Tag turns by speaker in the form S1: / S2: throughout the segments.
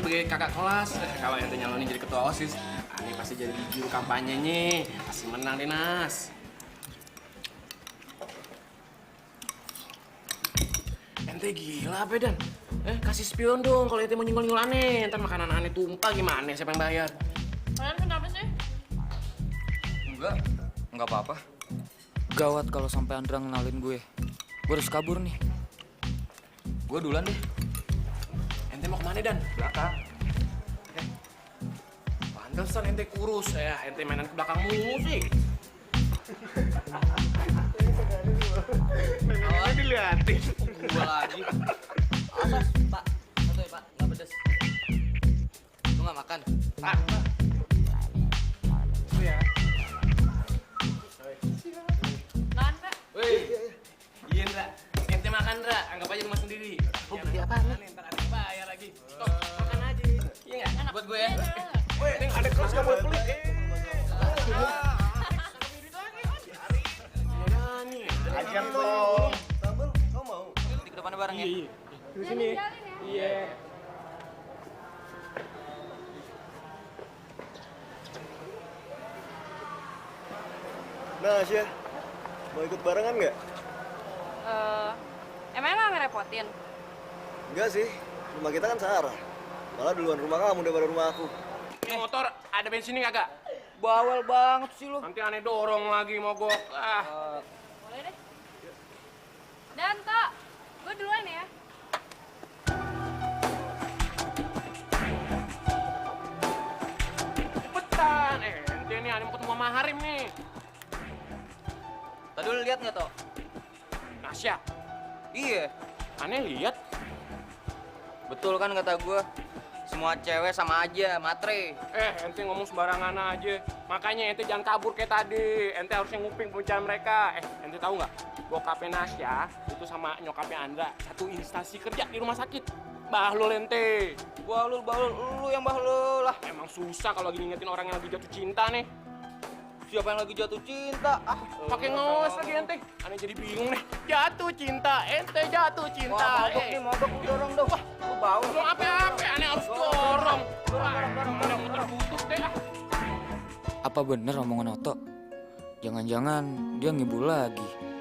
S1: sebagai kakak kelas. Kalau ente nyalonin jadi ketua OSIS, Ane pasti jadi juru kampanyenya. Pasti menang deh, Nas. Ente gila apa, Dan? Kasih spion dong kalau ente mau nyenggol-nyenggol Ane. Ntar makanan Ane tumpah gimana? Siapa yang bayar?
S2: Kalian kenapa sih?
S3: Enggak apa-apa. Gawat kalau sampai Andra ngenalin gue. Gue harus kabur nih. Gue duluan deh.
S1: Ente mau kemana, Dan?
S3: Belakang.
S1: Pantesan ente kurus. Ente mainan ke belakang mulu sih. Memangnya diliatin.
S3: Gue lagi. Apa, Pak? Satu ya, Pak. Nggak pedes. Lu nggak makan?
S1: Pak. Oh ya.
S2: Makan, Pak.
S1: Wih. Iya, Ndra. Ente makan, Ndra. Anggap aja rumah sendiri.
S3: Beli apaan?
S1: Ntar ada bayar lagi. Tok, makan aja. Iya nggak?
S2: Enak.
S1: Buat gue ya.
S2: Iya,
S1: Wih, Neng, ada kelas nggak boleh pelit.
S4: Ajak dong. Sambel, kau mau?
S3: Di depan bareng ya.
S1: Iya. Di sini.
S2: Jalin ya.
S1: Iya.
S4: Nah, Syah, mau ikut barengan nggak?
S2: Emangnya nggak ngerepotin?
S4: Enggak sih, rumah kita kan searah. Malah duluan rumah kamu daripada rumah aku.
S1: Ini motor ada bensinnya kagak?
S3: Bawel banget sih lu.
S1: Nanti Ane dorong lagi mogok.
S2: Boleh deh. Dan, Tok, gue duluan ya.
S1: Cepetan. Ente nih Ane mau ketemu sama Harim nih.
S3: Tadi lu lihat nggak, Tok?
S1: Nasya,
S3: Iya.
S1: Ane lihat.
S3: Betul kan kata gue. Semua cewek sama aja, matre.
S1: Ente ngomong sembarangan aja. Makanya ente jangan kabur kayak tadi. Ente harusnya nguping pembicaraan mereka. Ente tahu nggak? Bokapnya Nasya itu sama nyokapnya Andra satu instansi kerja di rumah sakit. Bahlul ente.
S3: Bahlul, lu yang bahlul lah.
S1: Emang susah kalau lagi ngingetin orang yang lagi jatuh cinta nih.
S3: Siapa yang lagi jatuh cinta?
S1: Pakai ngeles lagi ente. Aneh jadi bingung nih. Jatuh cinta, ente jatuh cinta.
S3: Wah, mogok lu dorong dong. Wah, lu bau.
S1: Dorong apa-apa, aneh harus dorong. Aneh muter butut deh.
S3: Apa bener omongan Oto? Jangan-jangan dia ngibul lagi.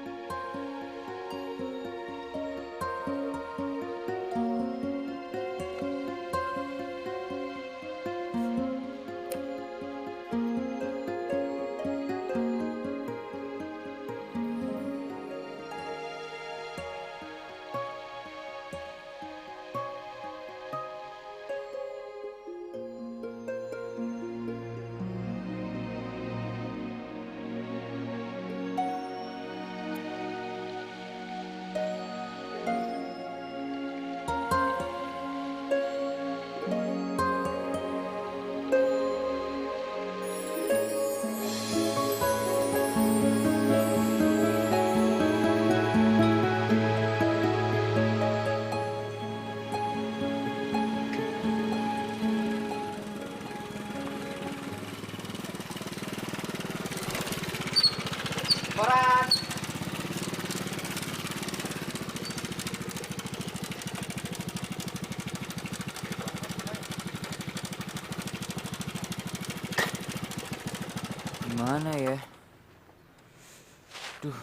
S3: Koran. Gimana ya? Duh.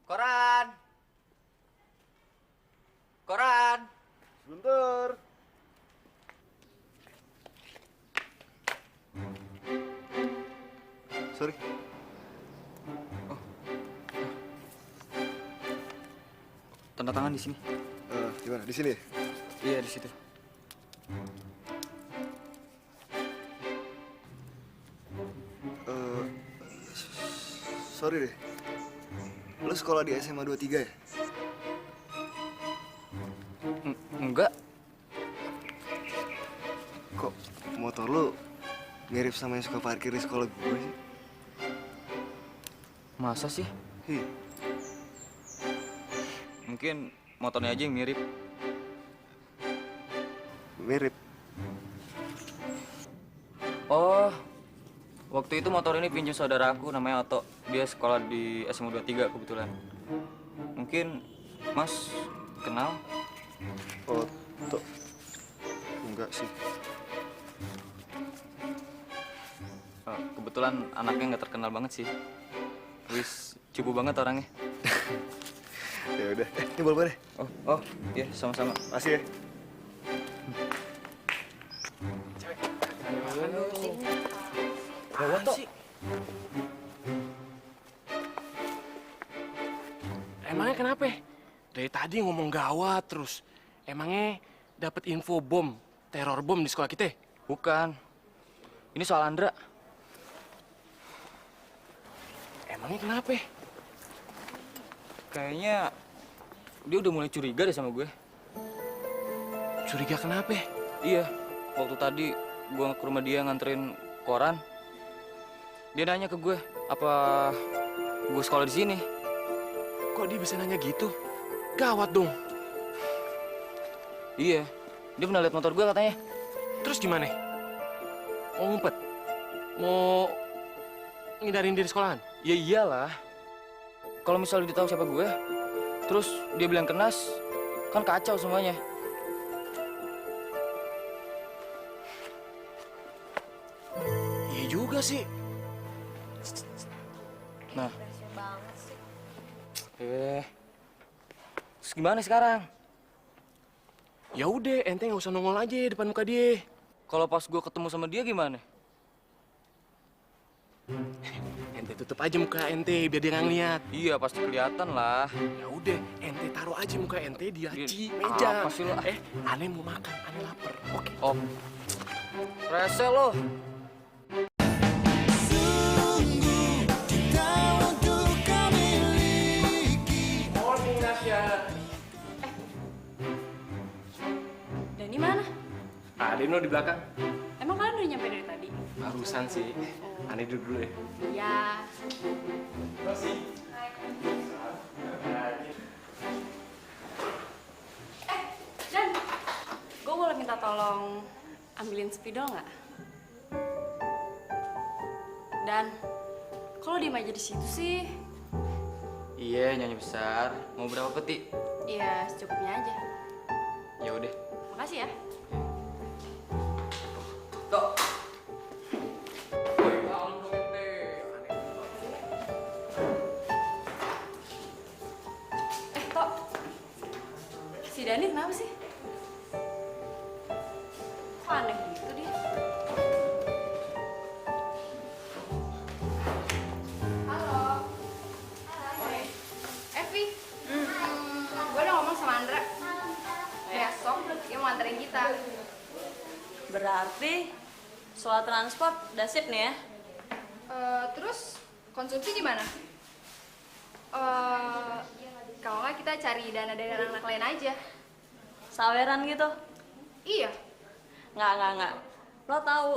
S3: Koran. Koran.
S4: Sebentar. Sorry.
S3: Tanda tangan di sini.
S4: Gimana? Di sini?
S3: Iya, di situ.
S4: Sorry deh. Lu sekolah di SMA 23 ya?
S3: Enggak.
S4: Kok motor lu mirip sama yang suka parkir di sekolah gue sih?
S3: Masa sih?
S4: Hi,
S3: Mungkin motornya aja yang mirip.
S4: mirip.
S3: Oh, Waktu itu motor ini pinjam saudaraku namanya Oto. Dia sekolah di SMA 23 kebetulan. Mungkin Mas kenal?
S4: Oh, tuh. Enggak sih.
S3: Kebetulan anaknya nggak terkenal banget sih. Wis cupu banget orangnya.
S4: Ya udah. Ini boleh deh.
S3: Oh, iya sama-sama.
S4: Makasih ya.
S1: Gawat sih. Emangnya kenapa? Dari tadi ngomong gawat terus. Emangnya dapat info bom, teror bom di sekolah kita?
S3: Bukan. Ini soal Andra.
S1: Emangnya kenapa?
S3: Kayaknya dia udah mulai curiga deh sama gue.
S1: Curiga kenapa?
S3: Iya, waktu tadi gue ke rumah dia nganterin koran. Dia nanya ke gue, apa gue sekolah di sini?
S1: Kok dia bisa nanya gitu? Gawat dong.
S3: Iya, dia pernah lihat motor gue katanya.
S1: Terus gimana? Mau ngumpet? Mau ngindarin diri sekolahan?
S3: Ya iyalah. Kalau misalnya dia tahu siapa gue, terus dia bilang kenas, kan kacau semuanya.
S1: Iya juga sih.
S3: Nah. Terus gimana sekarang?
S1: Ya udah, ente nggak usah nongol aja depan muka dia.
S3: Kalau pas gue ketemu sama dia gimana?
S1: Ente tutup aja muka ente biar dia nggak ngeliat.
S3: Iya, pasti kelihatan lah.
S1: Ya udah, ente taruh aja muka ente di laci
S3: Di-
S1: meja.
S3: apa sih lo?
S1: Aneh mau makan, aneh lapar. Oke.
S3: Oh, rese lo.
S1: Morning Nasya.
S2: Dani mana?
S1: Ada Dino di belakang.
S2: Emang kalian udah nyampe dari tadi?
S1: Barusan sih. Aneh duduk dulu ya.
S2: Iya. Dan, gue boleh minta tolong ambilin spidol nggak? Dan, kalau diem aja di situ sih,
S3: Iya, nyanyi besar. Mau berapa peti?
S2: ya secukupnya aja.
S3: Ya udah.
S2: Makasih ya.
S3: Tok.
S2: Tok, si Dani kenapa sih? Kok aneh gitu dia? Halo. Halo. Evi. Gue udah ngomong sama Andra. Besok dia mau anterin kita.
S5: Berarti soal transport udah sip nih ya?
S2: Terus konsumsi gimana? Kalau nggak kita cari dana dari anak lain aja.
S5: Saweran gitu?
S2: Iya.
S5: Nggak. Lo tahu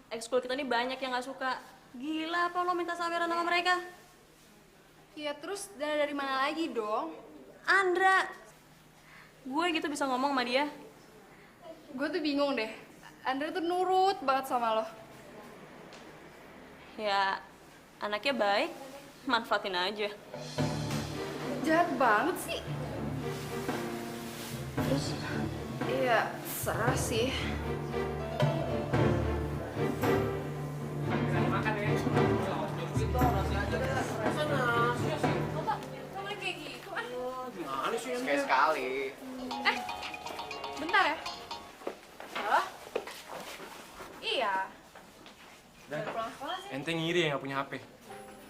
S5: ekskul kita ini banyak yang nggak suka. Gila apa lo minta saweran sama mereka?
S2: Iya, terus dana dari mana lagi dong?
S5: Andra! Gue gitu bisa ngomong sama dia.
S2: Gue tuh bingung deh. Andra tuh nurut banget sama lo.
S5: Ya, anaknya baik, manfaatin aja.
S2: Jahat banget sih. Terus, iya, serah sih.
S1: Makan ya.
S2: Bapak, nggak boleh kayak gitu.
S1: Gimana sih ente?
S3: Sekali.
S2: Bentar ya. Halo? Iya. Udah pulang sekolah sih.
S1: Ente ngiri ya nggak punya HP.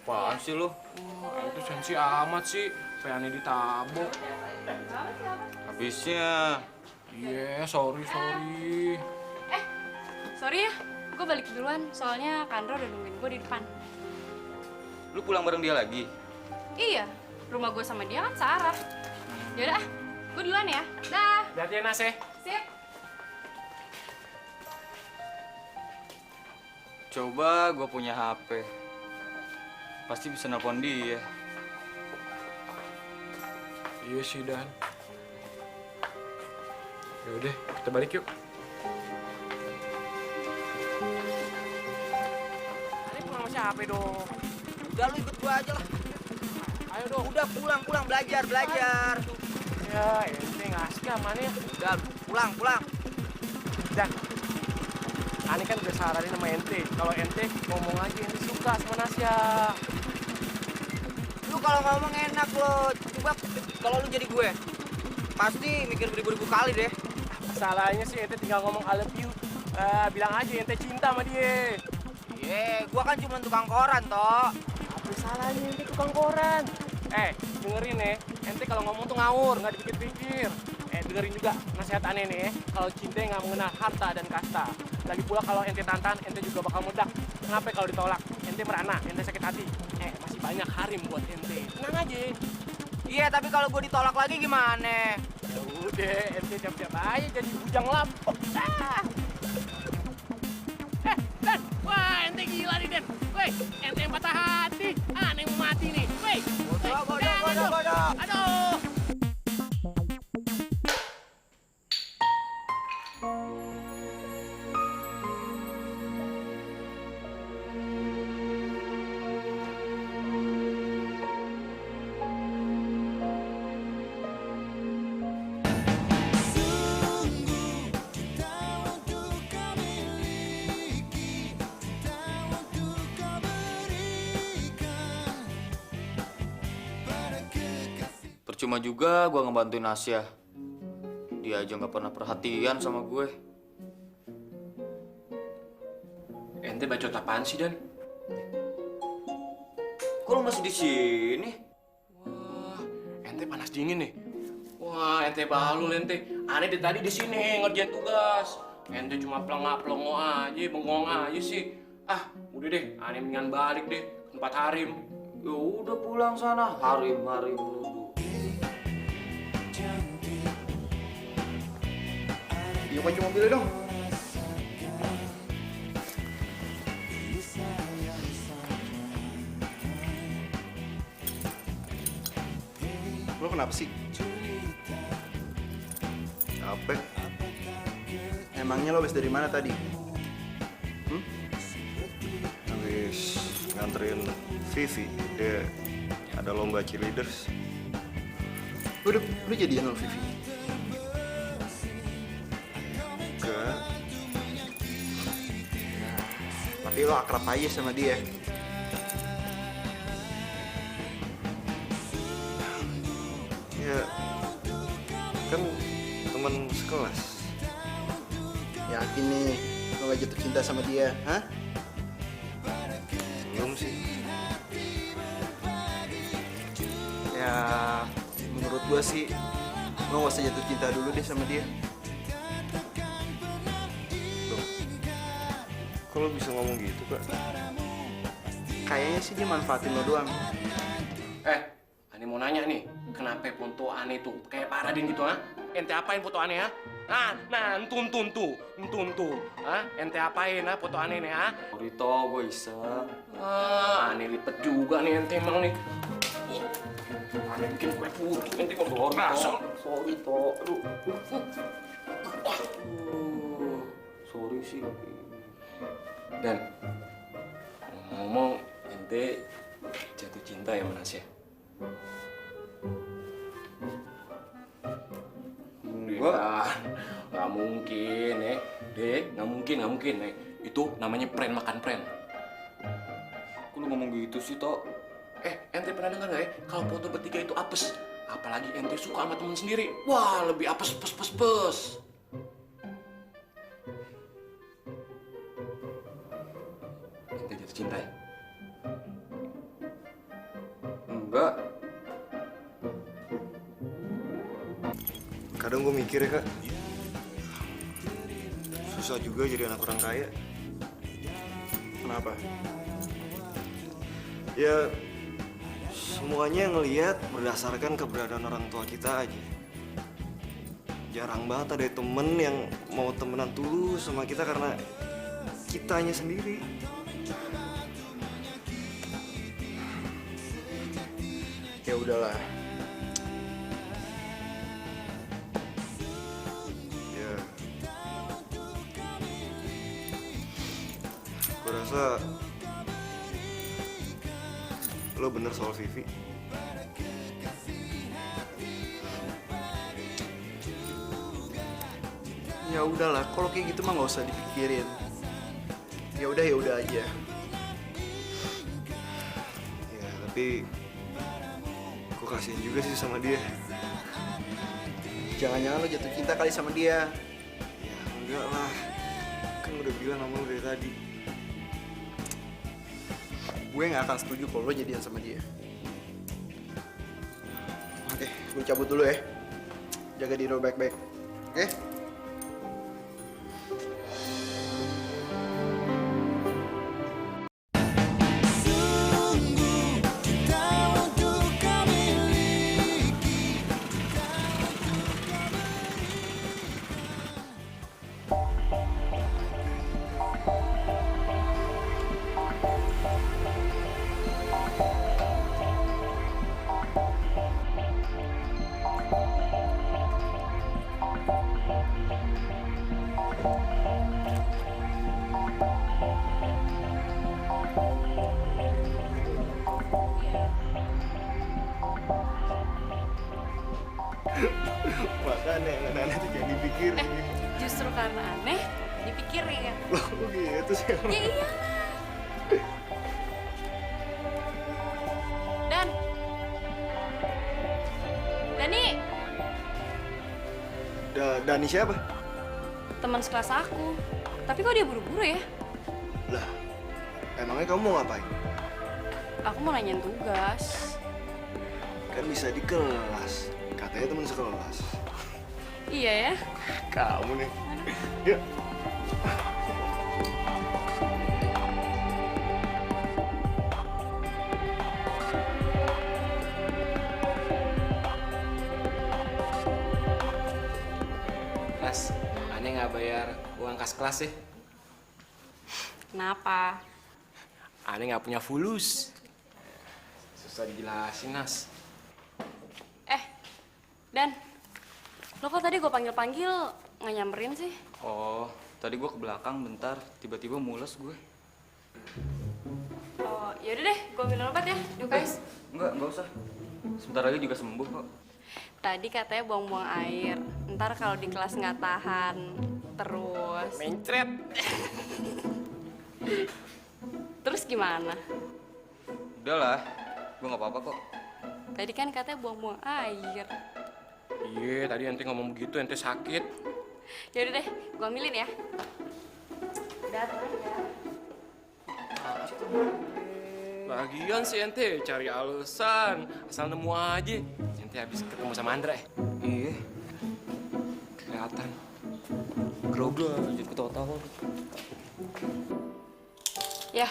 S3: Apaan sih lo?
S1: Wah, itu sensi amat sih. Pengen ditabok.
S3: Habisnya.
S1: Iya, sorry.
S2: Sorry ya, gue balik duluan. Soalnya Kandro udah nungguin gue di depan.
S3: Lu pulang bareng dia lagi?
S2: Iya, rumah gue sama dia kan searah. Yaudah, gue duluan ya. Dah.
S1: Hati-hati ya, Nas ya.
S2: Sip.
S3: Coba gue punya HP. Pasti bisa nelpon dia.
S1: Iya sih, Dan. Ya udah, kita balik yuk. capek dong.
S3: Udah lu ikut gua aja lah.
S1: Ayo dong.
S3: Udah pulang belajar.
S1: Ya, ente ngasih amannya.
S3: Udah pulang.
S1: Dan Ani kan udah saranin sama ente. Kalau ente ngomong aja ente suka sama Nasya.
S3: Lu kalau ngomong enak lo. Coba kalau lu jadi gue, pasti mikir beribu-ribu kali deh.
S1: Masalahnya sih ente tinggal ngomong I love you. Bilang aja ente cinta sama dia.
S3: Gua kan cuma tukang koran, toh.
S1: Apa salahnya ente tukang koran? Dengerin nih, ente kalau ngomong tuh ngawur, nggak dipikir-pikir. Dengerin juga nasihat aneh nih, kalau cinta nggak mengenal harta dan kasta. Lagi pula kalau ente tantan, ente juga bakal meledak. Kenapa kalau ditolak? Ente merana, ente sakit hati. Masih banyak harim buat ente. Tenang aja.
S3: Iya, tapi kalau gue ditolak lagi gimana?
S1: Ya udah, ente siap-siap aja jadi bujang lampok. Dan, wah ente gila nih Den. Woi, ente yang patah hati, aneh mau mati nih. Woi,
S3: Bodoh.
S1: aduh.
S3: Percuma juga gua ngebantuin Nasya. Dia aja nggak pernah perhatian sama gue.
S1: Ente bacot apaan sih, Dan?
S3: Kok lu masih di sini?
S1: Wah, ente panas dingin nih. Wah, ente balul ente. Aneh dari tadi di sini ngerjain tugas. Ente cuma pelongo aja, bengong aja sih. Udah deh, aneh mendingan balik deh ke tempat harim.
S3: Ya udah pulang sana. Harim nuduh.
S4: Yuk kunci mobilnya dong. Lo kenapa sih? Capek. Emangnya lo habis dari mana tadi? Habis nganterin Vivi. Dia ada lomba cheerleaders. Lu jadian sama Vivi? Enggak. Tapi lo akrab aja sama dia. Ya, kan teman sekelas. Yakin nih, lo gak jatuh cinta sama dia, hah? Belum sih. Ya, menurut gua sih, lo gak usah jatuh cinta dulu deh sama dia. Loh, kok lo bisa ngomong gitu, Kak? Kayaknya sih dia manfaatin lo doang.
S1: Aneh mau nanya nih, kenapa foto aneh tuh kayak Paradin gitu, ha? Ente apain foto aneh, ha? Entun tuh. Ente apain, ha, foto aneh nih, ha?
S3: Sorry toh, gue iseng.
S1: Aneh lipet juga nih ente emang nih. Aneh bikin kue putih, ente kok basah.
S3: Sorry toh. Aduh. Sorry sih.
S1: Dan ngomong ente jatuh cinta ya sama Nasya? Nggak mungkin, nggak mungkin, Itu namanya prank makan prank.
S3: Kok lu ngomong gitu sih, Tok?
S1: Ente pernah dengar nggak ya? Kalau foto bertiga itu apes. Apalagi ente suka sama temen sendiri. Wah, lebih apes, pes. Ente jatuh cinta ya?
S3: Enggak.
S4: Kadang gue mikir ya, Kak, susah juga jadi anak orang kaya. Kenapa? Ya, semuanya ngelihat berdasarkan keberadaan orang tua kita aja. Jarang banget ada temen yang mau temenan tulus sama kita karena kitanya sendiri. Ya udahlah. Ya. Gue rasa lo bener soal Vivi.
S6: Ya udahlah, kalau kayak gitu mah nggak usah dipikirin. Ya udah aja.
S4: Ya tapi gue kasihin juga sih sama dia.
S6: Jangan-jangan lo jatuh cinta kali sama dia.
S4: Ya enggak lah, kan udah bilang sama lo dari tadi.
S6: Gue nggak akan setuju kalau lo jadian sama dia. Oke, gue cabut dulu ya. Jaga diri lo baik-baik. Oke?
S4: Makanya yang aneh-aneh tuh jangan dipikirin.
S2: Justru karena aneh, dipikirin.
S4: Loh, kok gitu sih?
S2: Ya iyalah. Dan Dani,
S4: Dani siapa?
S2: teman sekelas aku. Tapi kok dia buru-buru ya?
S4: Lah, emangnya kamu mau ngapain?
S2: Aku mau nanyain tugas.
S4: Kan bisa di kelas. Katanya teman sekelas.
S2: Iya ya?
S4: Kamu nih. Yuk.
S1: Mas, aneh nggak bayar uang kas kelas sih?
S2: Kenapa?
S1: Aneh nggak punya fulus. Susah dijelasin, Nas.
S2: Dan, lo kok tadi gue panggil-panggil nggak nyamperin sih?
S3: Oh, tadi gue ke belakang bentar, tiba-tiba mules gue.
S2: Oh, yaudah deh, gue minum obat ya, yuk guys.
S3: Enggak usah. Sebentar lagi juga sembuh kok.
S2: Tadi katanya buang-buang air. Ntar kalau di kelas nggak tahan, terus.
S1: Mencret.
S2: Terus gimana?
S3: Udahlah, gue nggak apa-apa kok.
S2: Tadi kan katanya buang-buang air.
S1: Iya, tadi ente ngomong begitu, ente sakit.
S2: Yaudah deh, gue ambilin ya. Udah, tenang ya.
S1: Lagian sih ente cari alasan, asal nemu aja. Ente habis ketemu sama Andra ya?
S3: Iya,
S1: Kelihatan.
S3: grogi, jadi ketawa-tawa.
S2: Ya,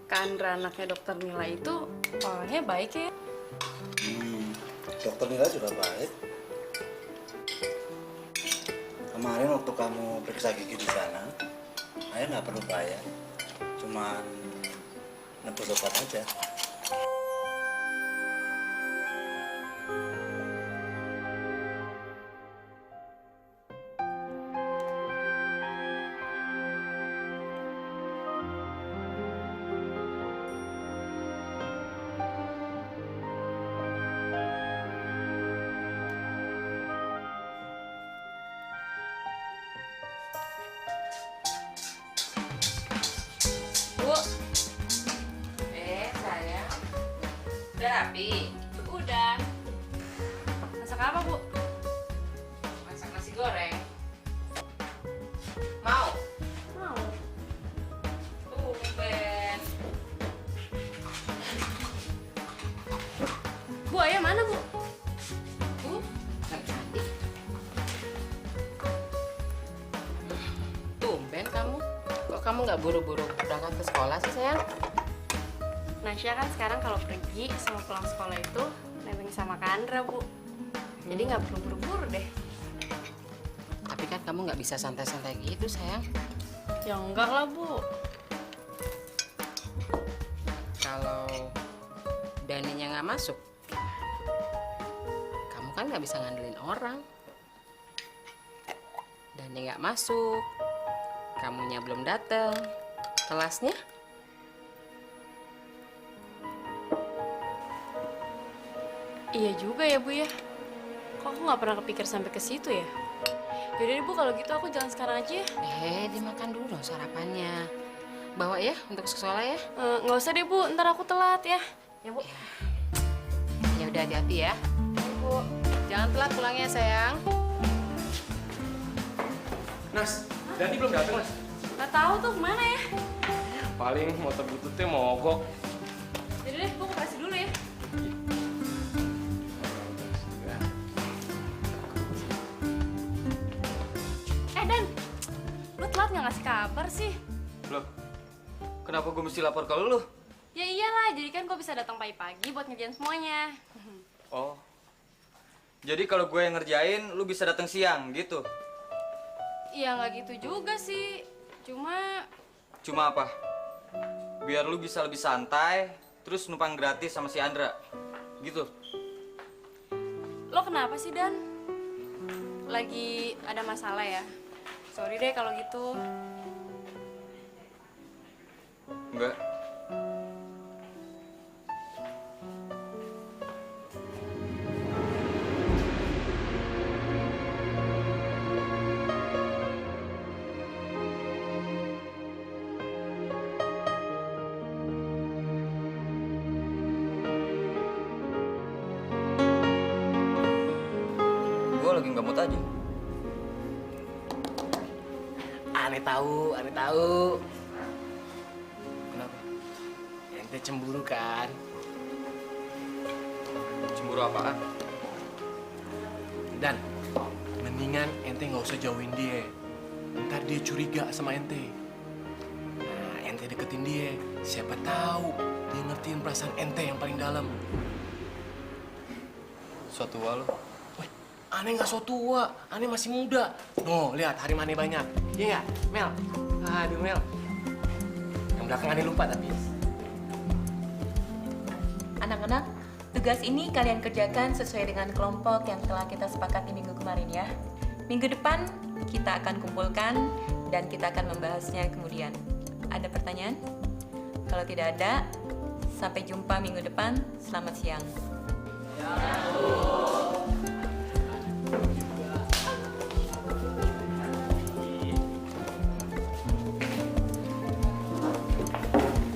S2: Kandra anaknya dokter Mila itu orangnya baik ya.
S7: Dokter Nila sudah baik. Kemarin waktu kamu periksa gigi di sana, ayah nggak perlu bayar, cuman nebus obat aja.
S2: Bu,
S8: Sayang. Udah rapi.
S2: udah. Masak apa, Bu?
S8: Masak nasi goreng. Mau?
S2: Mau.
S8: Tumben.
S2: Bu, ayah mana, Bu?
S8: Nggak jadi. Tumben kamu. Kok kamu nggak buru-buru berangkat ke sekolah sih, sayang?
S2: Nasya kan sekarang kalau pergi sama pulang sekolah itu nebeng sama Kandra, Bu. Jadi nggak perlu buru-buru deh.
S8: Tapi kan kamu nggak bisa santai-santai gitu, sayang.
S2: Ya enggak lah, Bu.
S8: Kalau Daninya nggak masuk, kamu kan nggak bisa ngandelin orang. Dani nggak masuk, kamunya belum datang, kelasnya
S2: Iya juga ya, Bu ya. Kok aku nggak pernah kepikir sampai ke situ ya? Yaudah deh, Bu, kalau gitu aku jalan sekarang aja ya.
S8: Dimakan dulu dong sarapannya. Bawa ya untuk ke sekolah ya.
S2: Nggak usah deh, Bu. Ntar aku telat ya. Ya, Bu.
S8: Ya udah hati-hati ya.
S2: Bu.
S8: Jangan telat pulangnya sayang.
S1: Nas, Dani belum datang, Nas.
S2: Nggak tahu tuh kemana ya.
S1: Paling motor bututnya mogok.
S2: Jadi deh, Bu, aku kasih dulu ya. Dan, lu telat nggak ngasih kabar sih?
S3: Loh, kenapa gue mesti lapor ke lu?
S2: Ya iyalah, jadi kan gue bisa datang pagi-pagi buat ngerjain semuanya.
S3: Oh, jadi kalau gue yang ngerjain, lu bisa datang siang gitu?
S2: Iya nggak gitu juga sih, cuma
S3: Cuma apa? Biar lu bisa lebih santai, terus numpang gratis sama si Andra, gitu?
S2: lo kenapa sih Dan? Lagi ada masalah ya? Sorry deh kalau gitu.
S3: Enggak. Gue lagi nggak mood aja.
S1: Aneh tahu.
S3: Kenapa?
S1: Ente cemburu kan?
S3: Cemburu apaan?
S1: Dan, mendingan ente nggak usah jauhin dia. Ntar dia curiga sama ente. Nah, ente deketin dia. Siapa tahu dia ngertiin perasaan ente yang paling dalam.
S3: Suatu walu.
S1: Wih, aneh nggak so tua. Aneh masih muda. No, lihat hari aneh banyak. Iya nggak, Mel? Aduh, Mel. Yang belakang aneh lupa tapi.
S9: Anak-anak, tugas ini kalian kerjakan sesuai dengan kelompok yang telah kita sepakati minggu kemarin ya. Minggu depan kita akan kumpulkan dan kita akan membahasnya kemudian. Ada pertanyaan? Kalau tidak ada, sampai jumpa minggu depan. Selamat siang.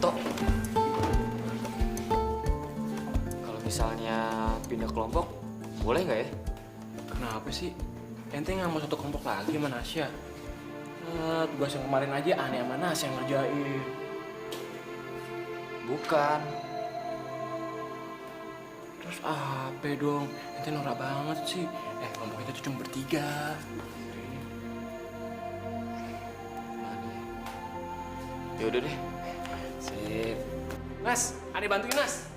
S3: Tok, kalau misalnya pindah kelompok, boleh nggak ya?
S1: Kenapa sih? Ente nggak mau satu kelompok lagi sama Nasya? Tugas yang kemarin aja aneh sama Nasya yang ngerjain.
S3: Bukan.
S1: Terus apa dong? Ente norak banget sih. Kelompok kita tuh cuma bertiga.
S3: Ya udah deh.
S1: Sip. Nas, aneh bantuin Nas.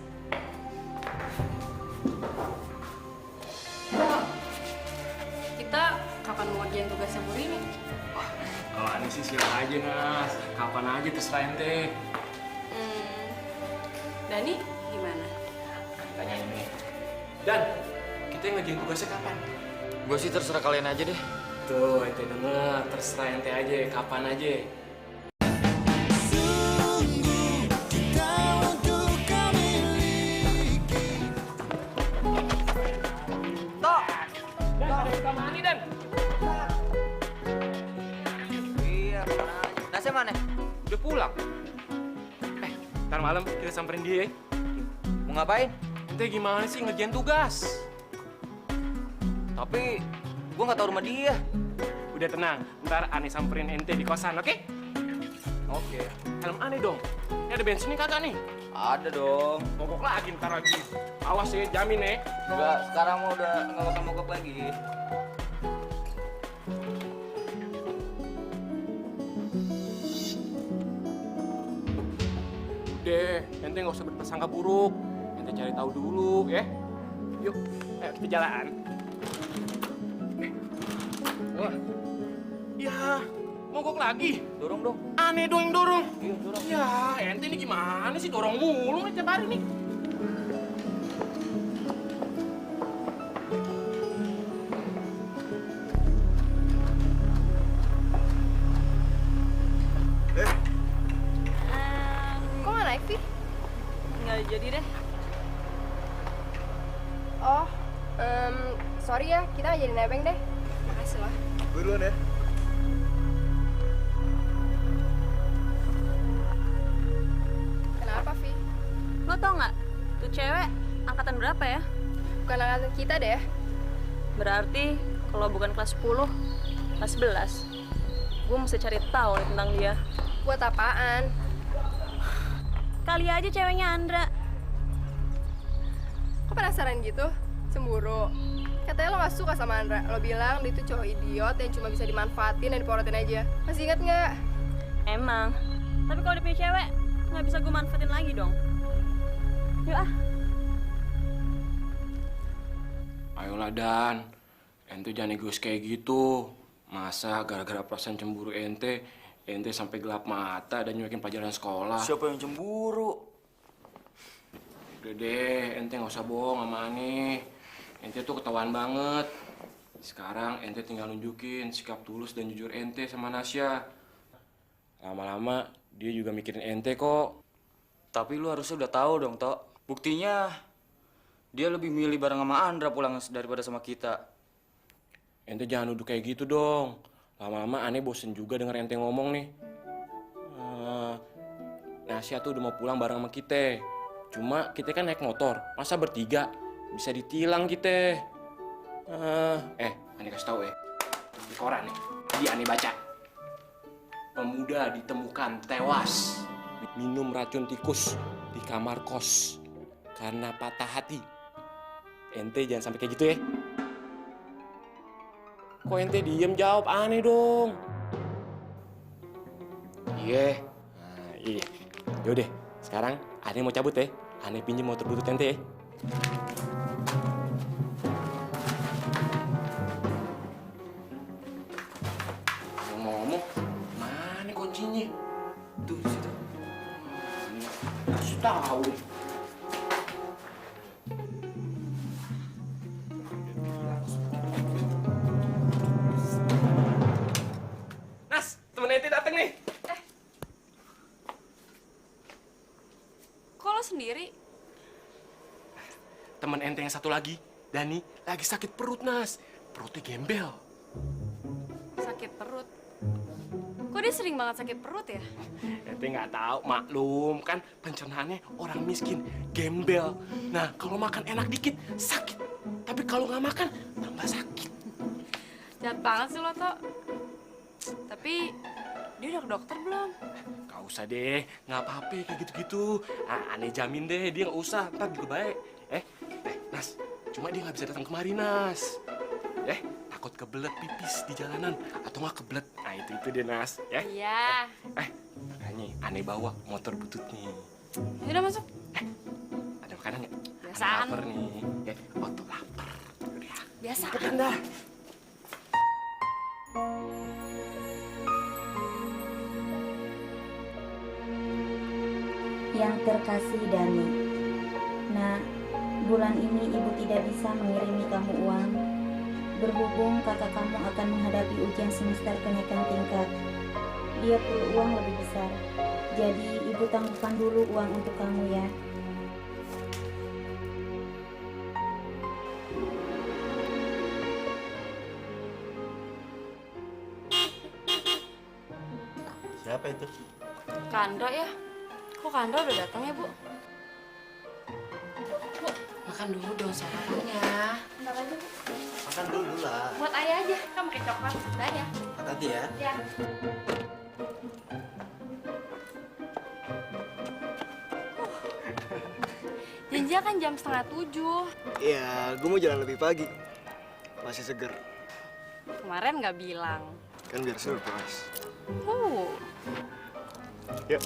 S2: Kita kapan mau ngerjain tugasnya Bu ini?
S1: Kalau aneh sih siap aja Nas. Kapan aja terserah ente.
S2: Dani gimana?
S1: Tanya ini. Dan, kita yang ngerjain tugasnya kapan?
S3: Gue sih terserah kalian aja deh.
S1: Tuh, ente denger. Terserah ente aja, kapan aja. Dan, ada buka mani, Dan.
S3: Iya, Nasnya mana?
S1: Udah pulang. Ntar malam kita samperin dia.
S3: Mau ngapain?
S1: Ente gimana sih ngerjain tugas?
S3: Tapi gue nggak tahu rumah dia.
S1: Udah tenang, ntar aneh samperin ente di kosan, oke?
S3: Oke.
S1: Helm aneh dong. Ini ada bensinnya kagak nih?
S3: Ada dong.
S1: Mogok lagi ntar lagi. Awas ya, jamin ya.
S3: Enggak, sekarang mau udah nggak bakal mogok lagi.
S1: Udah, ente nggak usah berprasangka buruk. Ente cari tahu dulu, ya. Yuk, ayo kita jalan. Wah. Ya, mogok lagi.
S3: Dorong dong.
S1: Aneh dong yang dorong.
S3: Iya, dorong.
S1: Ya, ente ini gimana sih dorong mulu nih tiap hari nih.
S2: Kok nggak naik, Vi?
S5: Nggak jadi deh.
S2: Oh, sorry ya, kita nggak jadi nebeng deh. Makasih loh.
S6: Gue duluan ya.
S2: Kenapa, Vi?
S5: Lo tau nggak, tuh cewek angkatan berapa ya?
S2: Bukan angkatan kita deh.
S5: Berarti kalau bukan kelas 10, kelas 11. Gue mesti cari tahu nih tentang dia.
S2: Buat apaan?
S5: Kali aja ceweknya Andra.
S2: Kok penasaran gitu? Cemburu? Katanya lo gak suka sama Andra. Lo bilang dia itu cowok idiot yang cuma bisa dimanfaatin dan diporotin aja. Masih ingat nggak?
S5: Emang. Tapi kalau dia punya cewek, nggak bisa gue manfaatin lagi dong. Yuk ah.
S1: Ayolah Dan, ente jangan egois kayak gitu. Masa gara-gara perasaan cemburu ente sampai gelap mata dan nyuekin pelajaran sekolah.
S3: Siapa yang cemburu?
S1: Udah deh, ente nggak usah bohong sama Ane. Ente tuh ketahuan banget. Sekarang ente tinggal nunjukin sikap tulus dan jujur ente sama Nasya. Lama-lama dia juga mikirin ente kok.
S3: Tapi lu harusnya udah tahu dong, Tok. Buktinya dia lebih milih bareng sama Andra pulang daripada sama kita.
S1: Ente jangan duduk kayak gitu dong. Lama-lama Ane bosen juga denger ente ngomong nih. Nasya tuh udah mau pulang bareng sama kita. Cuma kita kan naik motor, masa bertiga bisa ditilang kita. Ane kasih tahu ya. Di koran nih, tadi Ane baca. Pemuda ditemukan tewas minum racun tikus di kamar kos karena patah hati. Ente jangan sampai kayak gitu ya. Kok ente diem jawab aneh dong? Iya. Nah, iya. Yaudah, sekarang Ane mau cabut ya. Ane pinjem motor butut ente ya. Ngomong-ngomong, mana kuncinya? Tuh, di situ. Kasih tahu. Nas, temen ente dateng nih.
S2: Kok lo sendiri?
S1: Temen ente yang satu lagi, Dani, lagi sakit perut, Nas. Perutnya gembel.
S2: Sakit perut? Kok dia sering banget sakit perut ya?
S1: Ente nggak tahu, maklum kan pencernaannya orang miskin, gembel. Nah, kalau makan enak dikit sakit, tapi kalau nggak makan tambah sakit.
S2: Jahat banget sih lo, Tok. Tapi dia udah ke dokter belum?
S1: Gak usah deh, nggak apa-apa kayak gitu-gitu. Nah, Ane jamin deh dia nggak usah, ntar juga baik. Nas, cuma dia nggak bisa datang kemari, Nas. Takut kebelet pipis di jalanan atau nggak kebelet. Nah itu dia, Nas. Ya.
S2: Iya.
S1: Makanya Ane bawa motor butut nih.
S2: Yaudah masuk.
S1: Ada makanan nggak?
S2: Biasaan.
S1: Ane lapar nih. Tuh lapar. Udah.
S2: Biasa.
S1: Cepetan dah.
S10: Yang terkasih Dani, nah, bulan ini ibu tidak bisa mengirimi kamu uang. Berhubung kakak kamu akan menghadapi ujian semester kenaikan tingkat. Dia perlu uang lebih besar. Jadi ibu tangguhkan dulu uang untuk kamu ya.
S7: Siapa itu?
S2: Kandra ya? Kok Kandra udah datang ya, Bu?
S8: Bu, makan dulu dong sarapannya.
S2: Bentar aja, Bu.
S7: Makan dulu lah.
S2: Buat ayah aja, kan pakai coklat. Udah ya.
S7: Hati-hati ya.
S2: Ya. Janjinya kan jam 6:30.
S4: Ya, gue mau jalan lebih pagi. Masih seger.
S2: Kemarin nggak bilang.
S4: Kan biar surprise. Yuk.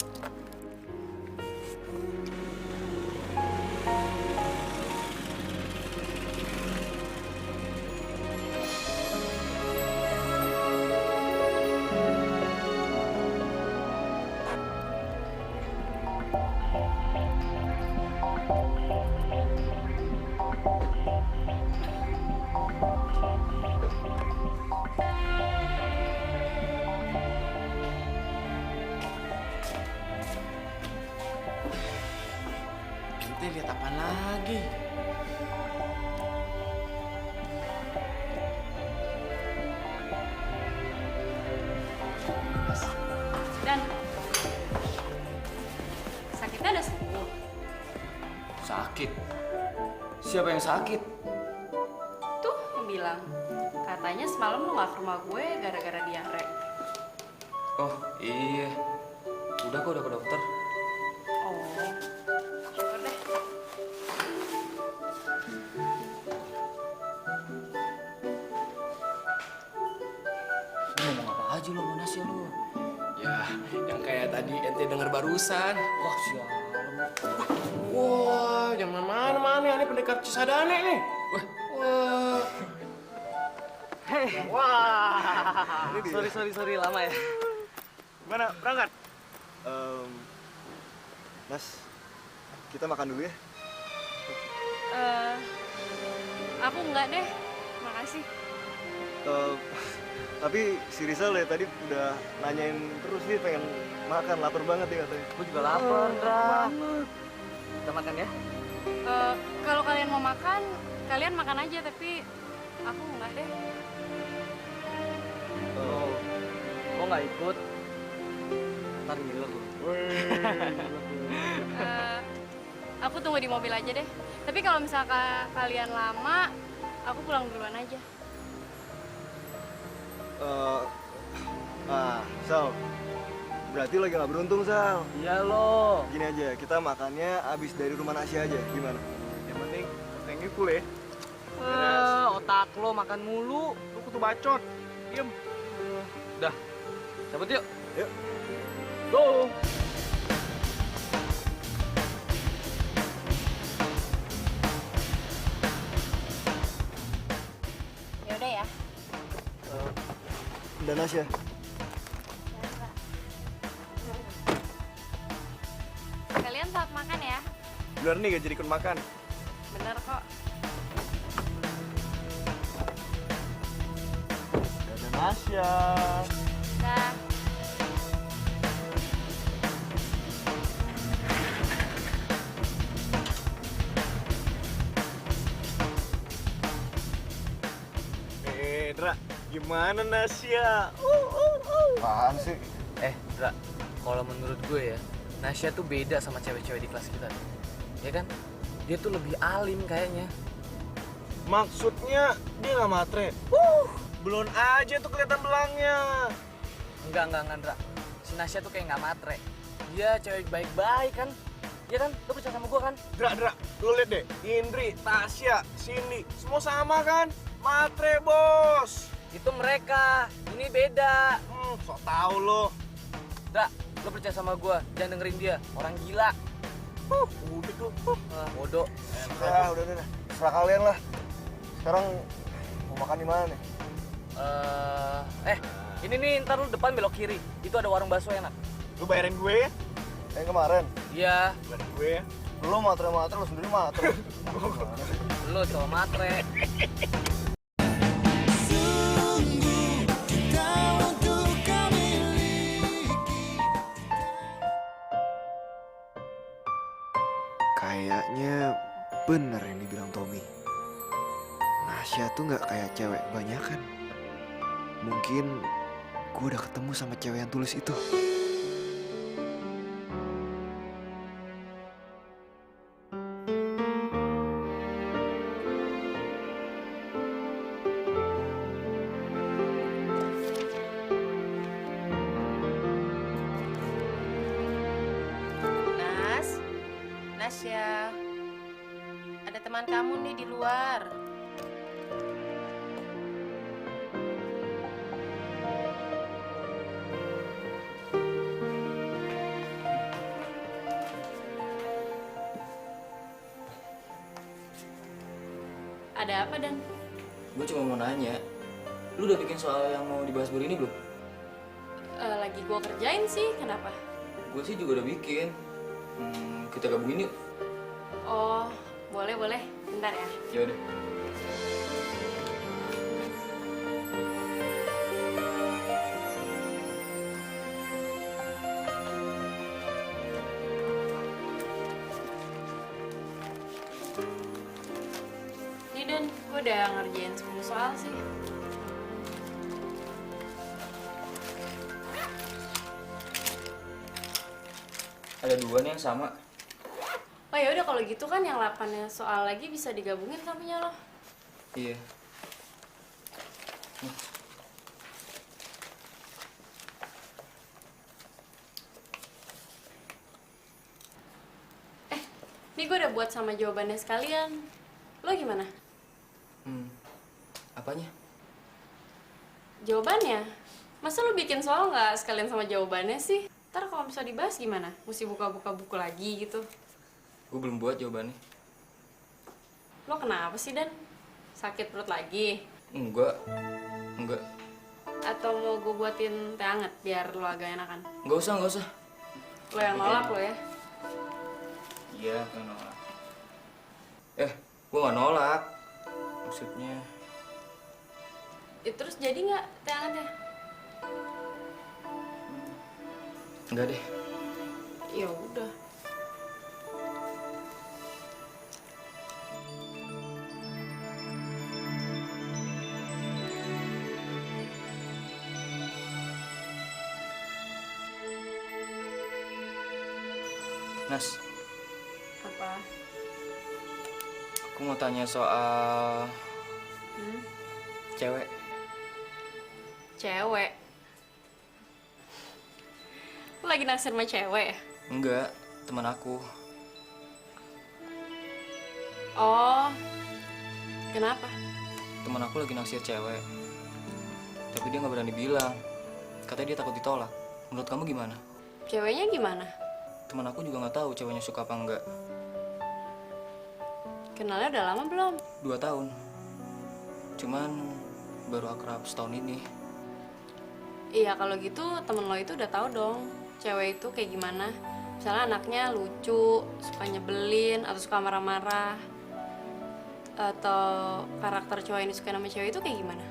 S1: Ente lihat apa lagi?
S3: Siapa yang sakit?
S5: Tuh yang bilang, katanya semalam lu nggak ke rumah gue gara-gara diare.
S3: Oh iya, udah kok udah ke dokter.
S5: Oh, syukur deh.
S3: Lu ngomong apa aja lo sama Nasya lu?
S1: Ya, yang kayak tadi ente denger barusan.
S3: Wah sialan.
S1: Wah, jangan mana-mana nih, ini pendekar Cisadane nih. Wah.
S3: Wah. Sorry lama ya.
S4: Gimana, berangkat? Nas, kita makan dulu ya.
S2: Aku enggak deh, makasih.
S4: Tapi si Rizal ya tadi udah nanyain terus nih pengen makan, lapar banget dia katanya.
S3: Gue juga lapar, Dra. Kita makan ya?
S2: Kalau kalian mau makan, kalian makan aja, tapi aku enggak deh.
S3: Kok nggak ikut? Ntar ngiler lu.
S2: Aku tunggu di mobil aja deh. Tapi kalau misalkan kalian lama, aku pulang duluan aja.
S4: Sal, berarti lagi nggak beruntung, Sal.
S3: Iya lo.
S4: Gini aja, kita makannya abis dari rumah Nasya aja, gimana?
S6: Yang penting thank you full ya.
S3: Otak lo makan mulu.
S6: Lu kutu bacot. Diem.
S3: Udah, cabut yuk.
S4: Yuk.
S3: Go.
S2: Yaudah ya.
S4: Dan Nasya.
S2: Kalian tetap makan ya.
S6: Luar nih gak jadi ikut makan.
S2: Bener kok.
S6: Dadah Nasya.
S2: Dah.
S6: Dra, gimana Nasya?
S4: Apaan sih?
S3: Dra, kalau menurut gue ya, Nasya tuh beda sama cewek-cewek di kelas kita. Ya kan? Dia tuh lebih alim kayaknya.
S6: Maksudnya dia nggak matre? Belum aja tuh kelihatan belangnya.
S3: Enggak, Dra. Si Nasya tuh kayak nggak matre. Dia cewek baik-baik kan? Ya kan? Lo percaya sama gue kan?
S6: Dra, lu liat deh, Indri, Tasya, Cindy, semua sama kan? Matre, bos.
S3: Itu mereka, ini beda.
S6: Sok tau lo.
S3: Dra, lo percaya sama gue, jangan dengerin dia. Orang gila.
S6: Udah tuh.
S3: Bodoh.
S4: Ya, udah. Serah kalian lah. Sekarang mau makan di mana nih?
S3: Ini nih, ntar lu depan belok kiri. Itu ada warung bakso enak.
S6: Lu bayarin gue ya?
S4: Yang kemarin?
S3: Iya.
S6: Bayarin gue ya?
S4: Lu matre, lu sendiri matre.
S3: Lu cowok matre.
S4: Kayaknya bener yang dibilang Tommy. Nasya tuh nggak kayak cewek banyakan. Mungkin gue udah ketemu sama cewek yang tulus itu.
S8: Nasya, ada teman kamu nih di luar.
S5: Ada apa, Dan?
S3: Gue cuma mau nanya, lu udah bikin soal yang mau dibahas baru ini belum?
S5: Lagi gua kerjain sih, kenapa?
S3: Gue sih juga udah bikin. Kita gabungin yuk.
S5: Oh, boleh. Bentar ya.
S3: Ya udah.
S5: Nih, Dan, gua udah ngerjain 10 soal sih.
S3: Ada dua nih yang sama.
S2: Oh ya udah kalau gitu kan yang 8-nya soal lagi bisa digabungin sama punya lo.
S3: Iya.
S2: Ini gue udah buat sama jawabannya sekalian. Lo gimana?
S3: Apanya?
S2: Jawabannya? Masa lo bikin soal nggak sekalian sama jawabannya sih? Ntar kalau bisa dibahas gimana? Mesti buka-buka buku lagi gitu.
S3: Gue belum buat jawabannya.
S2: Lo kenapa sih, Dan? Sakit perut lagi?
S3: Enggak.
S2: Atau mau gue buatin teh hangat biar lo agak enakan?
S3: Nggak usah.
S2: Lo yang nolak lo ya?
S3: Iya, gue nolak. Gue nggak nolak. Maksudnya,
S2: Terus jadi nggak teh hangatnya?
S3: enggak deh.
S2: Ya udah.
S3: Nas,
S2: Apa?
S3: aku mau tanya soal cewek.
S2: Cewek? Lo lagi naksir sama cewek ya?
S3: Enggak, teman aku.
S2: Oh, kenapa?
S3: Teman aku lagi naksir cewek. Tapi dia nggak berani bilang. Katanya dia takut ditolak. Menurut kamu gimana?
S2: Ceweknya gimana?
S3: Teman aku juga nggak tahu ceweknya suka apa enggak.
S2: Kenalnya udah lama belum?
S3: 2 tahun. Cuman baru akrab setahun ini.
S2: Iya, kalau gitu temen lo itu udah tahu dong cewek itu kayak gimana. Misalnya anaknya lucu, suka nyebelin, atau suka marah-marah. Atau karakter cowok yang disukai sama cewek itu kayak gimana?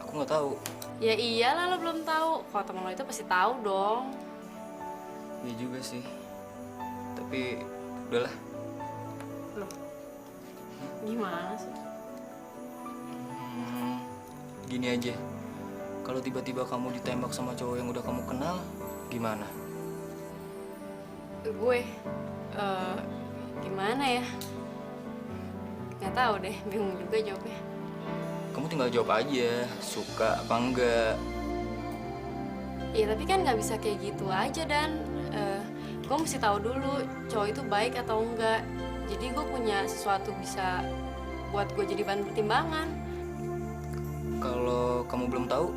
S3: Aku nggak tahu.
S2: Ya iyalah lo belum tahu. Kalau temen lo itu pasti tahu dong.
S3: Iya juga sih. Tapi udahlah.
S2: Loh, gimana sih?
S3: Gini aja. Kalau tiba-tiba kamu ditembak sama cowok yang udah kamu kenal, gimana?
S2: Gue, gimana ya? Nggak tahu deh, bingung juga jawabnya.
S3: Kamu tinggal jawab aja, suka apa enggak.
S2: Iya, tapi kan nggak bisa kayak gitu aja, Dan. Gue mesti tahu dulu cowok itu baik atau enggak. Jadi gue punya sesuatu bisa buat gue jadi bahan pertimbangan.
S3: Kalau kamu belum tahu,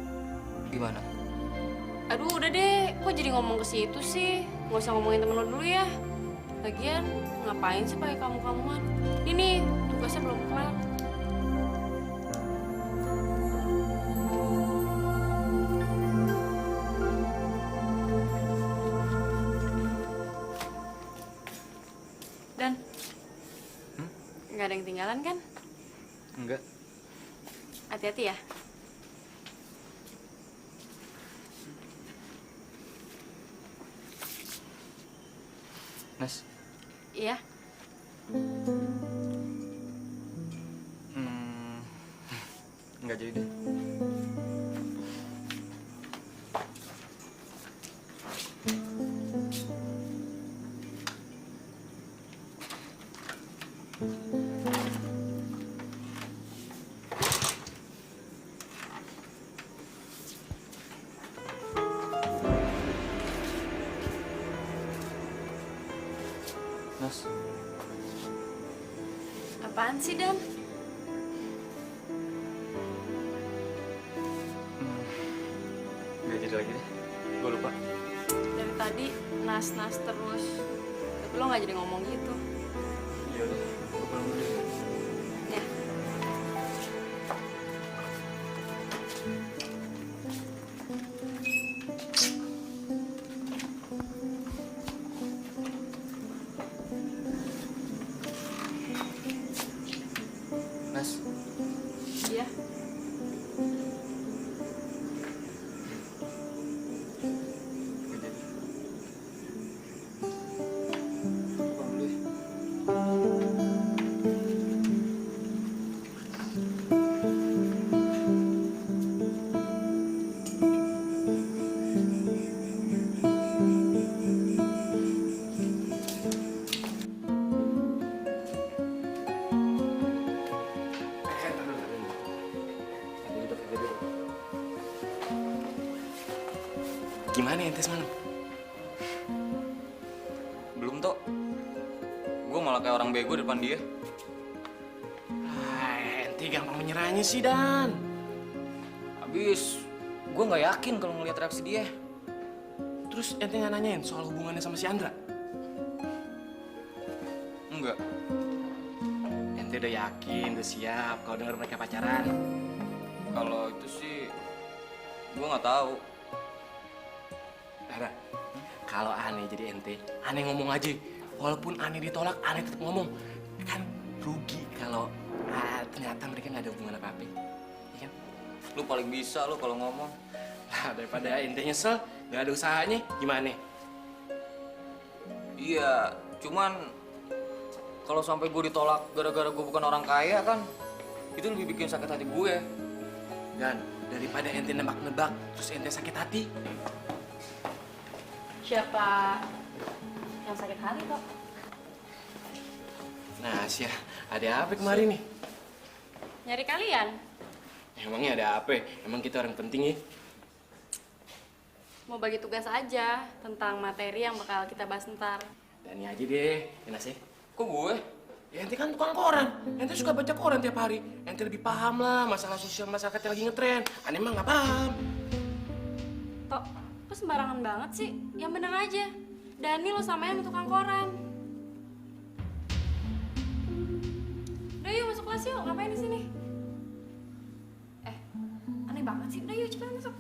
S3: gimana?
S2: Aduh, udah deh. Kok jadi ngomong ke situ sih? Nggak usah ngomongin temen lo dulu ya. Lagian, ngapain sih pakai kamu-kamuan? Ini tugasnya belum kelar. Dan, nggak ada yang ketinggalan kan?
S3: Enggak.
S2: Hati-hati ya.
S3: Nas.
S2: Iya.
S3: Enggak jadi deh. Nas.
S2: Apaan sih, Dan?
S3: Enggak jadi lagi deh. Gue lupa.
S2: Dari tadi nas-nas terus. Tapi lo nggak jadi ngomong gitu.
S3: Iya udah, gue pulang dulu deh.
S2: Ya.
S3: Nas.
S2: Iya.
S3: Nggak jadi. Pulang dulu ya.
S1: Gimana ente semalam?
S3: Belum, Tok. Gue malah kayak orang bego di depan dia.
S1: Ente gampang menyerahnya sih, Dan.
S3: Habis, gue nggak yakin kalau ngeliat reaksi dia.
S1: Terus ente nggak nanyain soal hubungannya sama si Andra?
S3: Enggak.
S1: Ente udah yakin, udah siap kalau denger mereka pacaran?
S3: Kalau itu sih, gue nggak tahu.
S1: Dara, kalau aneh jadi ente, aneh ngomong aja. Walaupun aneh ditolak, aneh tetap ngomong. Kan rugi kalau ternyata mereka nggak ada hubungan apa-apa. Iya kan?
S3: Lu paling bisa lu kalau ngomong.
S1: Lah, daripada ente nyesel, nggak ada usahanya, gimana?
S3: Iya, cuman kalau sampai gue ditolak gara-gara gue bukan orang kaya kan, itu lebih bikin sakit hati gue.
S1: Dan daripada ente nebak-nebak, terus ente sakit hati.
S2: Siapa yang sakit hati, Kok?
S1: Nah, Asia, ada apa kemarin nih?
S2: Nyari kalian.
S1: Emangnya ada apa? Emang kita orang penting ya?
S2: Mau bagi tugas aja tentang materi yang bakal kita bahas ntar.
S1: Dani aja deh, Enas ya.
S3: Kok gue?
S1: Ya, ente kan tukang koran. Ente suka baca koran tiap hari. Ente lebih paham lah masalah sosial masyarakat yang lagi ngetren. Aneh mah nggak paham.
S2: Tok, kok sembarangan banget sih? Yang bener aja. Dani lo samain sama tukang koran. Udah yuk masuk kelas yuk, ngapain di sini? Aneh banget sih. Udah yuk cepetan masuk.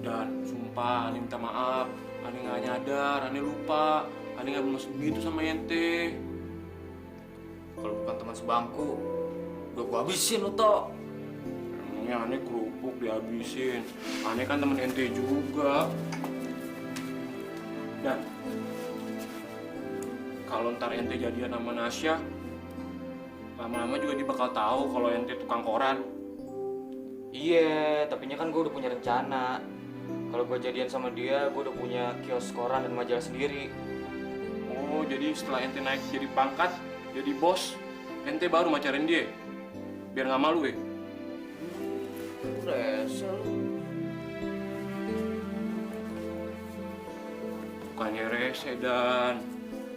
S1: Dan sumpah, Aneh minta maaf. Aneh nggak nyadar, Aneh lupa. Aneh nggak bermaksud begitu sama ente.
S3: Kalau bukan teman sebangku, udah gue habisin lu, Tok.
S1: Emangnya Aneh kerupuk dihabisin. Aneh kan temen ente juga. Dan kalau ntar ente jadian sama Nasya, lama-lama juga dia bakal tahu kalau ente tukang koran.
S3: Iya, tapi kan gue udah punya rencana. Kalau gue jadian sama dia, gue udah punya kios koran dan majalah sendiri.
S1: Oh, jadi setelah ente naik jadi pangkat, jadi bos, ente baru macarin dia? Biar nggak malu ya?
S3: Rese lu.
S1: Bukannya rese, Dan.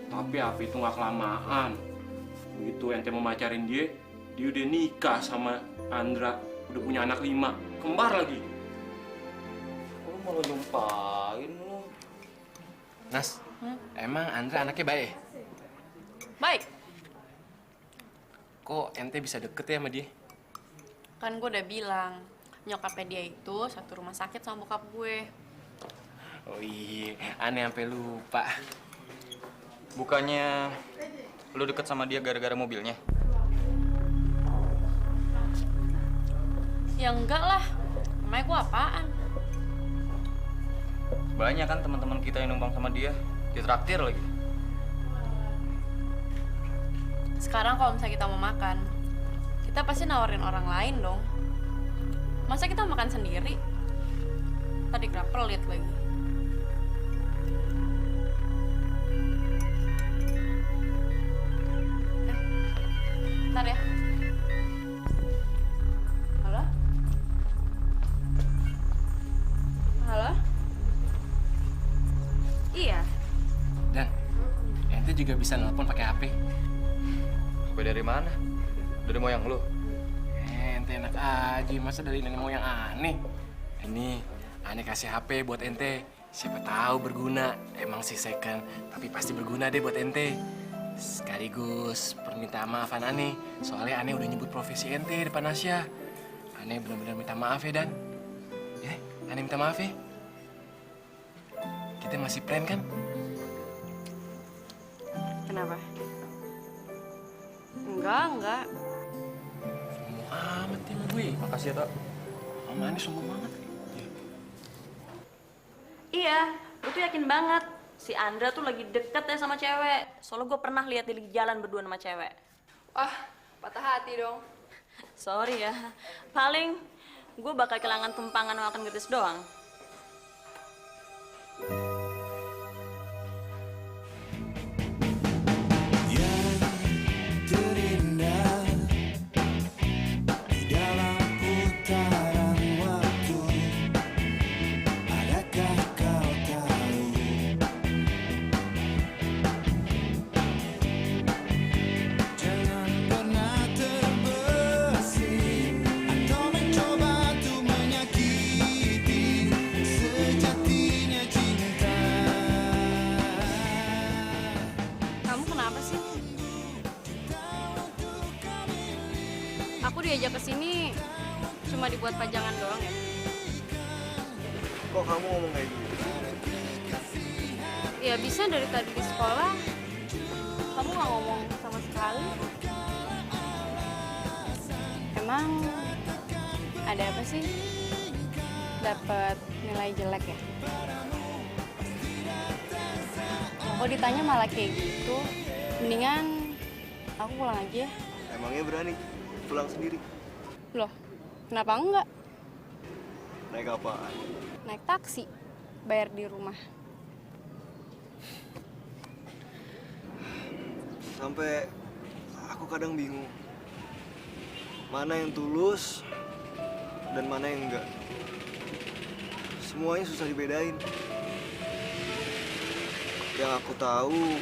S1: Tapi apa itu nggak kelamaan. Begitu ente mau macarin dia udah nikah sama Andra. Udah punya anak 5, kembar lagi.
S3: Kok lu malah nyumpahin lu?
S1: Nas, emang Andra anaknya baik?
S2: Baik.
S1: Kok ente bisa deket ya sama dia?
S2: Kan gue udah bilang, nyokapnya dia itu satu rumah sakit sama bokap gue.
S1: Oh iya, Aneh sampai lupa.
S3: Bukannya lu deket sama dia gara-gara mobilnya?
S2: Ya enggak lah, namanya gue apaan?
S3: Banyak kan teman-teman kita yang numpang sama dia, ditraktir lagi.
S2: Sekarang kalau misalnya kita mau makan, kita pasti nawarin orang lain dong. Masa kita makan sendiri? Tadi kira pelit lagi. Bentar ya. Halo? Halo? Iya.
S1: Dan, ente juga bisa nelpon pakai HP.
S3: HP dari mana? Dari moyang lu?
S1: Ente enak aja, masa dari nenek moyang aneh. Ini, Aneh kasih HP buat ente. Siapa tahu berguna. Emang sih second, tapi pasti berguna deh buat ente. Sekaligus permintaan maafan Aneh. Soalnya Aneh udah nyebut profesi ente depan Nasya. Aneh benar-benar minta maaf ya, Dan. Ya, Aneh minta maaf ya. Kita masih plan kan?
S2: Kenapa? Enggak.
S1: Sombong amat ya gue.
S3: Makasih ya, Tok.
S1: Mama Aneh sombong banget.
S5: Iya, gue tuh yakin banget si Andra tuh lagi deket ya sama cewek. Soalnya gue pernah lihat dia lagi jalan berdua sama cewek.
S2: Wah, patah hati dong.
S5: Sorry ya. Paling gue bakal kehilangan tumpangan makan gratis doang.
S2: Kamu kenapa sih? Aku diajak ke sini cuma dibuat pajangan doang ya?
S4: Kok kamu ngomong kayak gitu?
S2: Ya bisa dari tadi di sekolah kamu nggak ngomong sama sekali. Emang ada apa sih? Dapat nilai jelek ya? Kok ditanya malah kayak gitu? Mendingan aku pulang aja ya.
S4: Emangnya berani pulang sendiri?
S2: Loh, kenapa enggak?
S4: Naik apaan?
S2: Naik taksi, bayar di rumah.
S4: Sampai aku kadang bingung. Mana yang tulus dan mana yang enggak. Semuanya susah dibedain. Yang aku tahu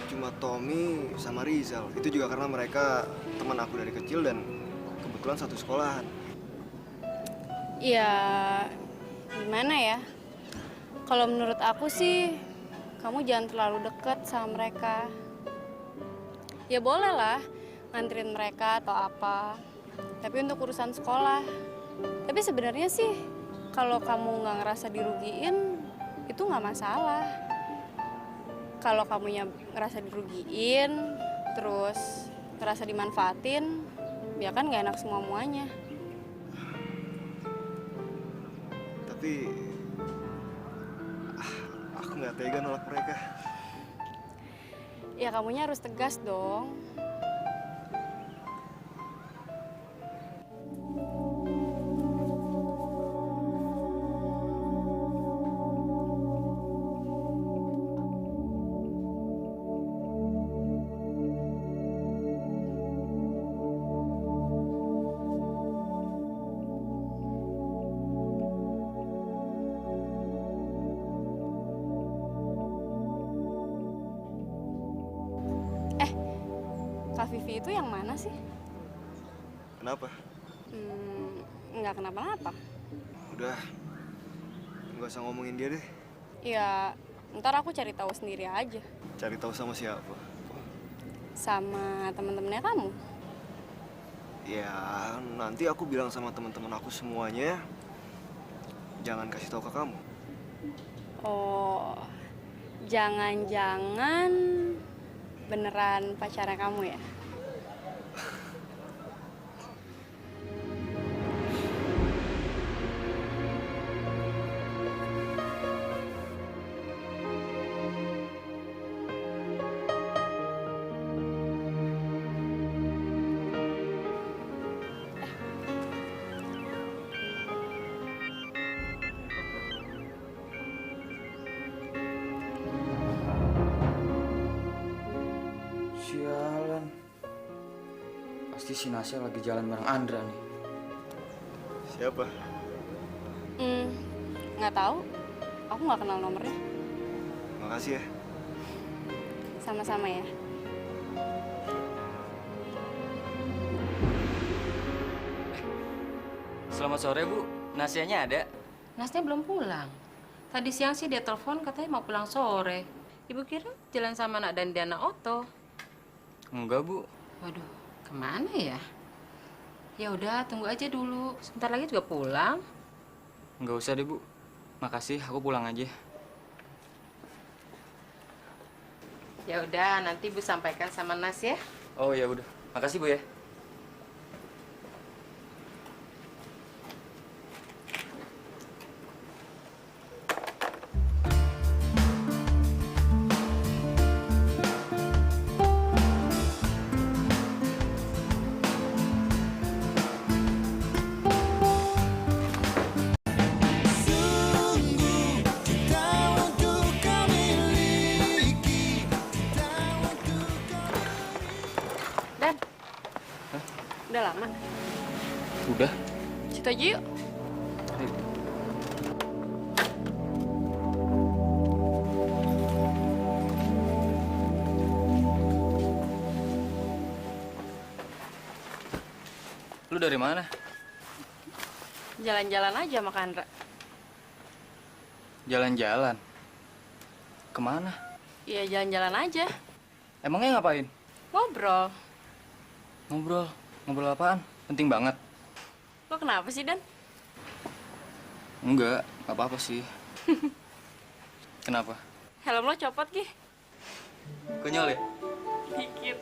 S4: cuma Tommy sama Rizal. Itu juga karena mereka teman aku dari kecil dan kebetulan satu sekolahan.
S2: Ya, gimana ya? Kalau menurut aku sih, kamu jangan terlalu deket sama mereka. Ya boleh lah, nganterin mereka atau apa. Tapi untuk urusan sekolah. Tapi sebenarnya sih, kalau kamu nggak ngerasa dirugiin, itu nggak masalah. Kalau kamunya ngerasa dirugiin, terus ngerasa dimanfaatin, ya kan nggak enak semua-muanya.
S4: Tapi aku nggak tega nolak mereka.
S2: Ya kamunya harus tegas dong. Kak Vivi itu yang mana sih?
S4: Kenapa?
S2: Nggak kenapa-napa.
S4: Udah, nggak usah ngomongin dia deh.
S2: Ya, ntar aku cari tahu sendiri aja.
S4: Cari tahu sama siapa?
S2: Sama temen-temennya kamu.
S4: Ya, nanti aku bilang sama teman-teman aku semuanya. Jangan kasih tahu ke kamu.
S2: Oh, jangan-jangan beneran pacarnya kamu ya?
S3: Sialan. Pasti si Nasya lagi jalan bareng Andra nih.
S4: Siapa?
S2: Nggak tahu. Aku nggak kenal nomornya.
S4: Makasih ya.
S2: Sama-sama ya.
S3: Selamat sore, Bu. Nasyanya ada?
S8: Nasnya belum pulang. Tadi siang sih dia telepon katanya mau pulang sore. Ibu kira jalan sama anak dan Diana Oto.
S3: Enggak, Bu.
S8: Waduh, kemana ya? Ya udah, tunggu aja dulu. Sebentar lagi juga pulang.
S3: Enggak usah deh, Bu. Makasih, aku pulang aja.
S8: Ya udah, nanti Bu sampaikan sama Nas ya.
S3: Oh ya udah. Makasih, Bu ya.
S2: gitu aja yuk.
S3: Lu dari mana?
S2: Jalan-jalan aja sama Kandra.
S3: Jalan-jalan. Kemana?
S2: Iya, jalan-jalan aja.
S3: Emangnya ngapain?
S2: Ngobrol.
S3: Ngobrol. Ngobrol apaan? Penting banget.
S2: Lo kenapa sih, Dan?
S3: Enggak, nggak apa-apa sih. Kenapa?
S2: Helm lo copot, Ki.
S3: Konyol ya?
S2: Dikit.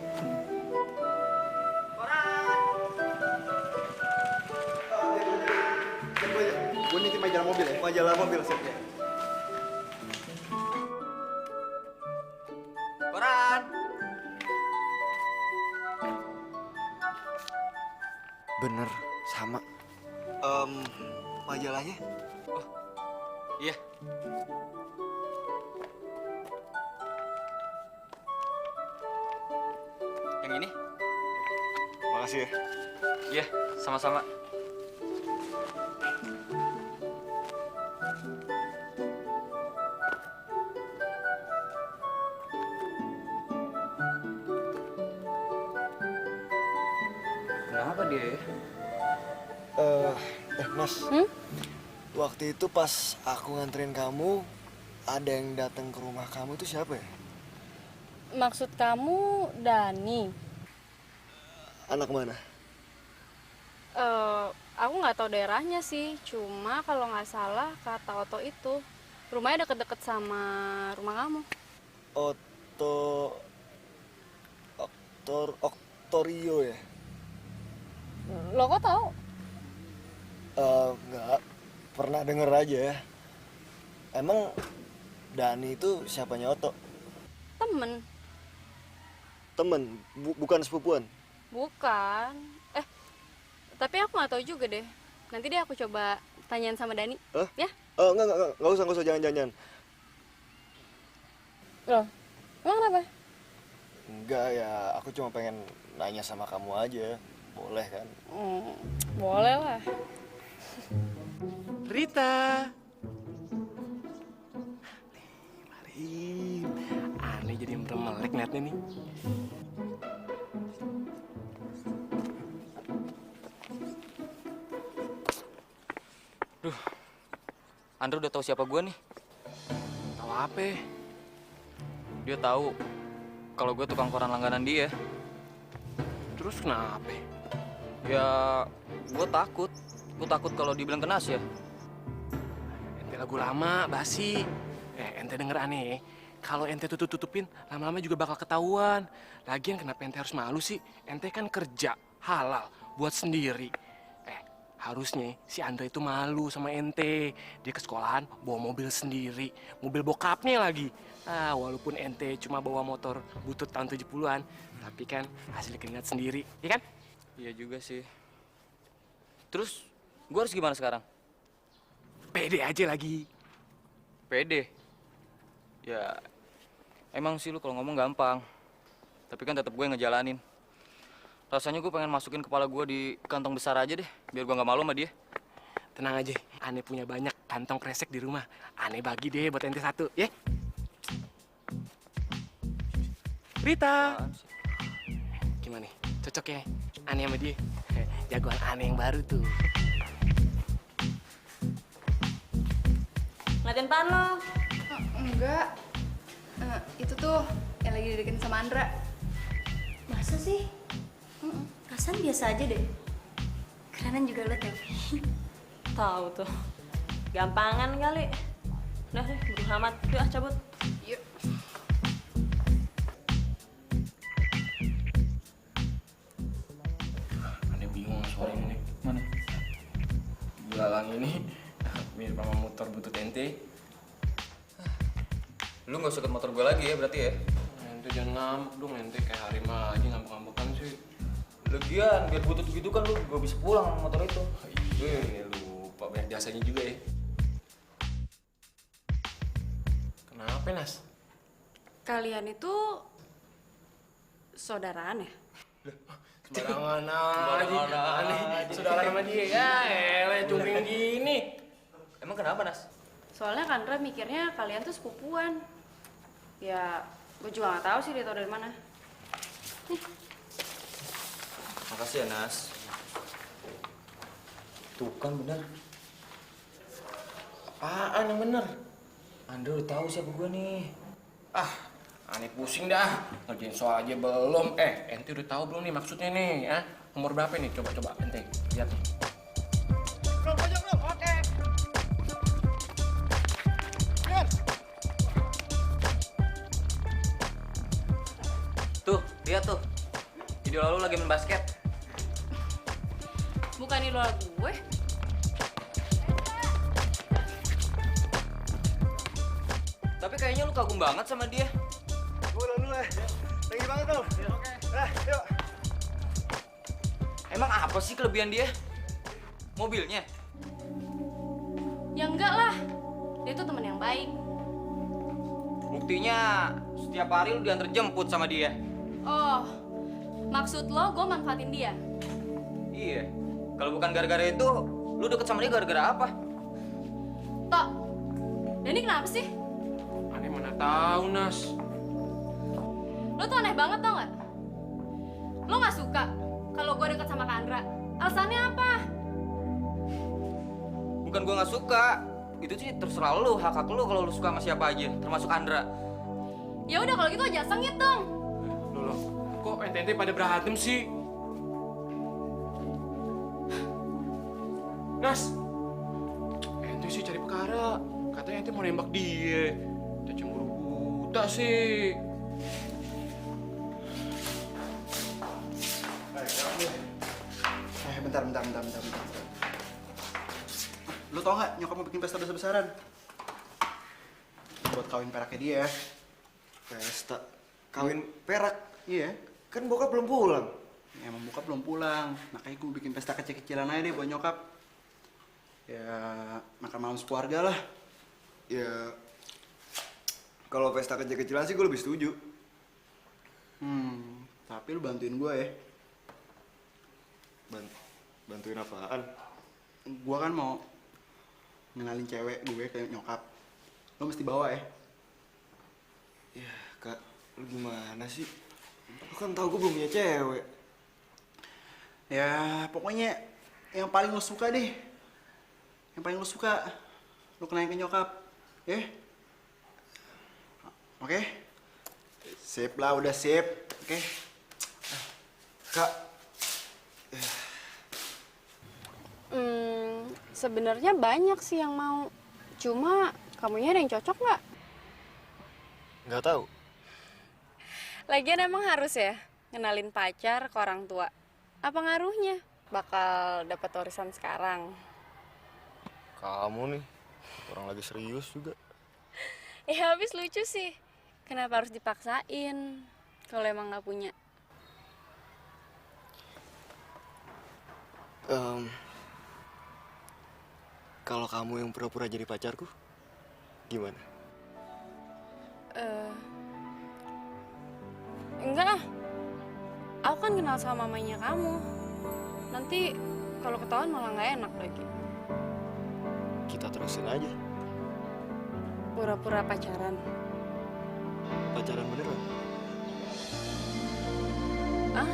S4: Gue nitip majalah mobil ya? Majalah mobil setnya.
S3: Koran!
S4: Bener, sama. Majalahnya?
S3: Iya. Yang ini?
S4: Makasih ya.
S3: Iya, sama-sama. Kenapa dia ya?
S4: Nas. Waktu itu pas aku nganterin kamu, ada yang datang ke rumah kamu itu siapa ya?
S2: Maksud kamu Dani?
S4: Anak mana?
S2: Aku nggak tahu daerahnya sih. Cuma kalau nggak salah kata Oto itu rumahnya deket-deket sama rumah kamu.
S4: Oktorio ya?
S2: Lo kok tahu?
S4: Nggak pernah denger aja ya. Emang Dani itu siapanya Oto?
S2: Temen.
S4: Temen, bukan sepupuan?
S2: Bukan. Tapi aku nggak tahu juga deh. Nanti deh aku coba tanyain sama Dani. Ya?
S4: Nggak usah, jangan.
S2: Loh, emang kenapa?
S4: Enggak ya, aku cuma pengen nanya sama kamu aja. Boleh kan?
S2: Boleh lah.
S1: Rita. Mari. Aneh jadi meremelek ngeliatnya nih.
S3: Duh, Andrew udah tahu siapa gue nih.
S1: Tahu apa?
S3: Dia tahu kalau gue tukang koran langganan dia.
S1: Terus kenapa?
S3: Ya, gue takut. Gue takut kalau dibilang kenas ya.
S1: Ente lagu lama, basi. Ente denger aneh. Kalau ente tutupin, lama-lama juga bakal ketahuan. Lagian kenapa ente harus malu sih? Ente kan kerja halal buat sendiri. Harusnya si Andra itu malu sama ente. Dia ke sekolahan bawa mobil sendiri. Mobil bokapnya lagi. Walaupun ente cuma bawa motor butut tahun 70-an. Tapi kan hasil keringat sendiri, ya kan?
S3: Iya juga sih. Terus, gue harus gimana sekarang?
S1: Pede aja lagi.
S3: Pede? Ya, emang sih lu kalau ngomong gampang. Tapi kan tetap gue ngejalanin. Rasanya gue pengen masukin kepala gue di kantong besar aja deh, biar gue nggak malu sama dia.
S1: Tenang aja, Ane punya banyak kantong kresek di rumah. Ane bagi deh buat ente satu, ya? Rita! Gimana nih? Cocok ya? Ane sama dia? Jagoan Ane yang baru tuh.
S5: Ngeliatin pan lo.
S11: Enggak. Itu tuh yang lagi dideketin sama Andra.
S10: Masa sih? Perasaan biasa aja deh. Kerenan juga lo tuh.
S5: Tahu tuh. Gampangan kali. Udah deh, buru amat. Yuk, cabut.
S11: Yuk.
S1: Ane bingung sama suara ini nih.
S3: Mana?
S1: Belalang ini mirip sama motor butut ente.
S3: Lu nggak usah ikut motor gue lagi ya berarti ya?
S1: Ente jangan ngambek dong, ente kayak harimau aja ngambek-ngambekan sih.
S3: Lagian, biar butut gitu kan lu gak bisa pulang sama motor itu.
S1: Lupa banyak jasanya juga ya. Kenapa, Nas?
S2: Kalian itu saudaraan ya?
S1: Sembarangan aja. Aneh, saudara sama dia. Ya elah, cungkring gini.
S3: Emang kenapa, Nas?
S2: Soalnya Kandra mikirnya kalian tuh sepupuan. Ya, gue juga nggak tahu sih dia tau dari mana.
S3: Makasih ya, Nas. Tuh kan bener.
S1: Apaan yang bener?
S3: Andra udah tahu siapa gue nih.
S1: Ah, aneh pusing dah. Ngerjain soal aja belum. Ente udah tahu belum nih maksudnya nih, ya? Nomor berapa nih? Coba ente lihat nih.
S6: Belum, pojok belum? Oke. Lihat.
S3: Tuh, lihat tuh. Idola lu lagi main basket.
S2: Bukan idola gue.
S3: Tapi kayaknya lu kagum banget sama dia.
S6: Gue udah dulu ya. Tinggi banget tuh. Oke. Yuk.
S3: Emang apa sih kelebihan dia? Mobilnya?
S2: Ya enggak lah. Dia tuh teman yang baik.
S3: Buktinya setiap hari lu diantar jemput sama dia.
S2: Oh, maksud lo gue manfaatin dia?
S3: Iya. Kalau bukan gara-gara itu, lu deket sama dia gara-gara apa?
S2: Tok, Dani kenapa sih?
S1: Aneh mana tahu, Nas.
S2: Lo tuh aneh banget tau gak? Lo gak suka kalau gue deket sama Kandra. Alasannya apa?
S3: Bukan gua nggak suka. Itu sih terserah lu, hak lu kalau lu suka sama siapa aja, termasuk Andra.
S2: Ya udah kalau gitu aja sengit dong.
S1: Loh, kok ente pada berantem sih? Nas, ente sih cari perkara. Katanya ente mau nembak dia. Kita cemburu buta sih.
S12: Bentar. Lu tau nggak nyokap mau bikin pesta besar-besaran? Buat kawin peraknya dia.
S4: Pesta? Kawin perak?
S12: Iya.
S4: Kan bokap belum pulang.
S12: Ya, emang bokap belum pulang. Makanya gue bikin pesta kecil-kecilan aja deh buat nyokap. Ya, makan malam sekeluarga lah.
S4: Ya, kalau pesta kecil-kecilan sih gue lebih setuju.
S12: Tapi lu bantuin gue ya.
S4: Bantuin apaan?
S12: Gue kan mau ngenalin cewek gue ke nyokap. Lo mesti bawa ya.
S4: Ya, Kak, lu gimana sih? Lu kan tau gue belum punya cewek.
S12: Ya, pokoknya yang paling lo suka deh. Yang paling lo suka, lo kenalin ke nyokap. Ya? Oke? Sip lah, udah sip. Oke?
S4: Kak.
S2: Sebenarnya banyak sih yang mau. Cuma kamunya ada yang cocok nggak?
S4: Nggak tahu.
S2: Lagian emang harus ya ngenalin pacar ke orang tua. Apa ngaruhnya? Bakal dapat warisan sekarang.
S4: Kamu nih, orang lagi serius juga.
S2: Ya habis lucu sih. Kenapa harus dipaksain kalau emang nggak punya?
S4: Kalau kamu yang pura-pura jadi pacarku, gimana?
S2: Enggak ah. Aku kan kenal sama mamanya kamu. Nanti kalau ketahuan malah nggak enak lagi.
S4: Kita terusin aja.
S2: Pura-pura pacaran.
S4: Pacaran beneran?
S2: Ah?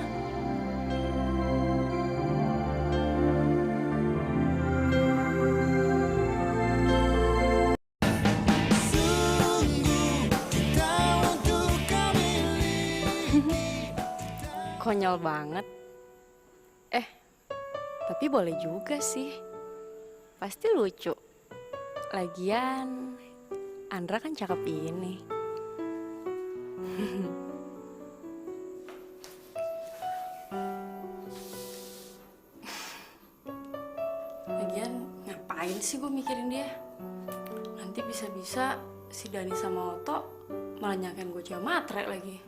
S2: Konyol banget. Tapi boleh juga sih. Pasti lucu. Lagian, Andra kan cakep ini. Lagian, ngapain sih gue mikirin dia? Nanti bisa-bisa si Dani sama Oto malah nyangkain gue cewek matre lagi.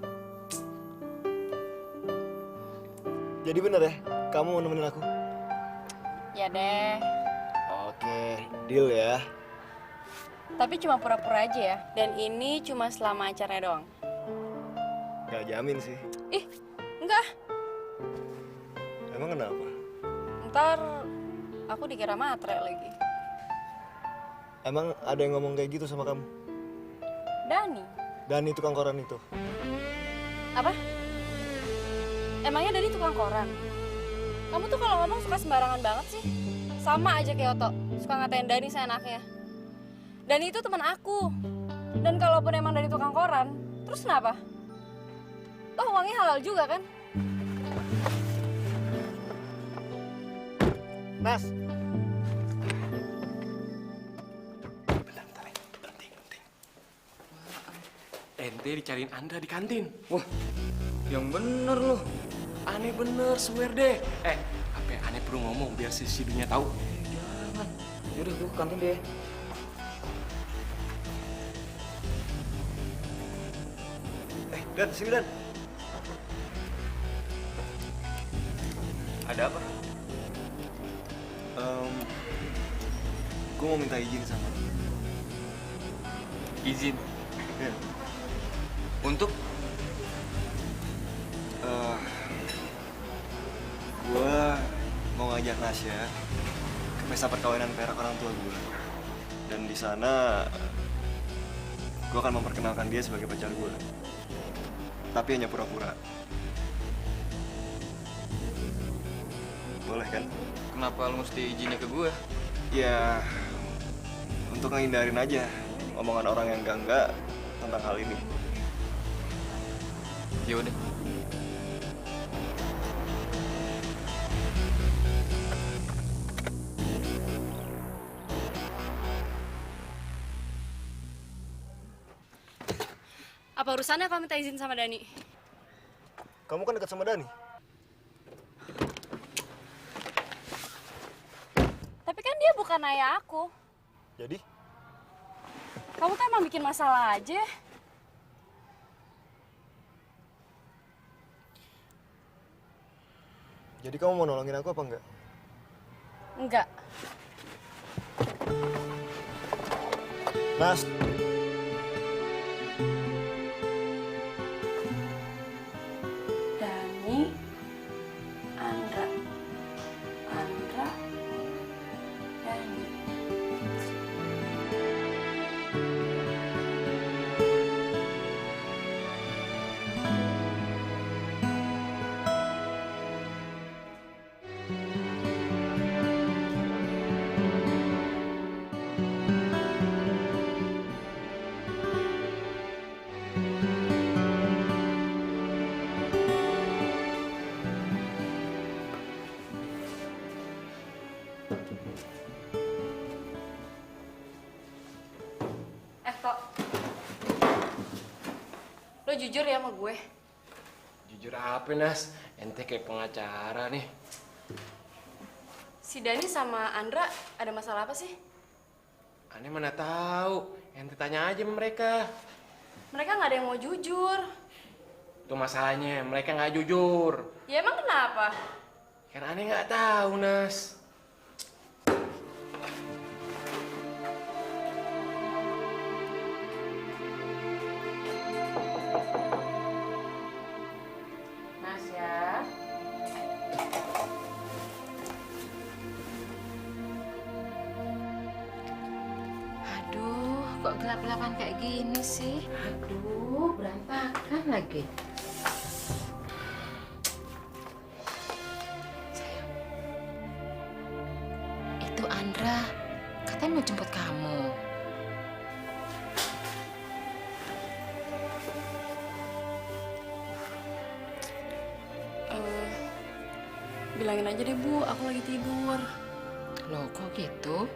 S4: Jadi bener ya, kamu mau nemenin aku?
S2: Ya deh.
S4: Oke, deal ya.
S2: Tapi cuma pura-pura aja ya. Dan ini cuma selama acaranya doang.
S4: Gak jamin sih.
S2: Ih, enggak.
S4: Emang kenapa?
S2: Ntar aku dikira matre lagi.
S4: Emang ada yang ngomong kayak gitu sama kamu?
S2: Dani?
S4: Dani tukang koran itu.
S2: Apa? Emangnya Dani tukang koran? Kamu tuh kalau ngomong suka sembarangan banget sih. Sama aja kayak Oto, suka ngatain Dani seenaknya. Dani itu teman aku. Dan kalaupun emang Dani tukang koran, terus kenapa? Toh uangnya halal juga kan?
S4: Nas.
S1: Ente dicariin Andra di kantin.
S3: Wah, yang bener loh.
S1: Aneh bener, swear deh. Apa yang aneh perlu ngomong biar si dunia tahu.
S3: Jangan. Yaudah, gue ke kantin deh.
S4: Dan, sini Dan.
S3: Ada apa?
S4: Gue mau minta izin sama lo.
S3: Izin?
S4: Ya.
S3: Untuk?
S4: Gue mau ngajak Nasya ke pesta perkawinan perak orang tua gue. Dan di sana gue akan memperkenalkan dia sebagai pacar gue. Tapi hanya pura-pura. Boleh kan?
S3: Kenapa lu mesti izinnya ke gue?
S4: Ya, untuk ngehindarin aja omongan orang yang enggak tentang hal ini.
S3: Ya udah.
S2: Apa urusannya kamu minta izin sama Dani?
S4: Kamu kan dekat sama Dani.
S2: Tapi kan dia bukan ayah aku.
S4: Jadi?
S2: Kamu tuh emang bikin masalah aja.
S4: Jadi kamu mau nolongin aku apa enggak?
S2: Enggak.
S4: Nas.
S2: Dani, Andra, Dani. Tok, lo jujur ya sama gue?
S1: Jujur apa, Nas? Ente kayak pengacara nih.
S2: Si Dani sama Andra ada masalah apa sih?
S1: Aneh mana tahu. Ente tanya aja sama mereka.
S2: Mereka nggak ada yang mau jujur.
S1: Itu masalahnya, mereka nggak jujur.
S2: Ya emang kenapa?
S1: Karena aneh nggak tahu, Nas.
S8: Nasya. Aduh, kok gelap-gelapan kayak gini sih? Aduh, berantakan lagi. Sayang. Itu Andra, katanya mau jemput kamu.
S2: Bilangin aja deh Bu, aku lagi tidur.
S8: Loh, kok gitu?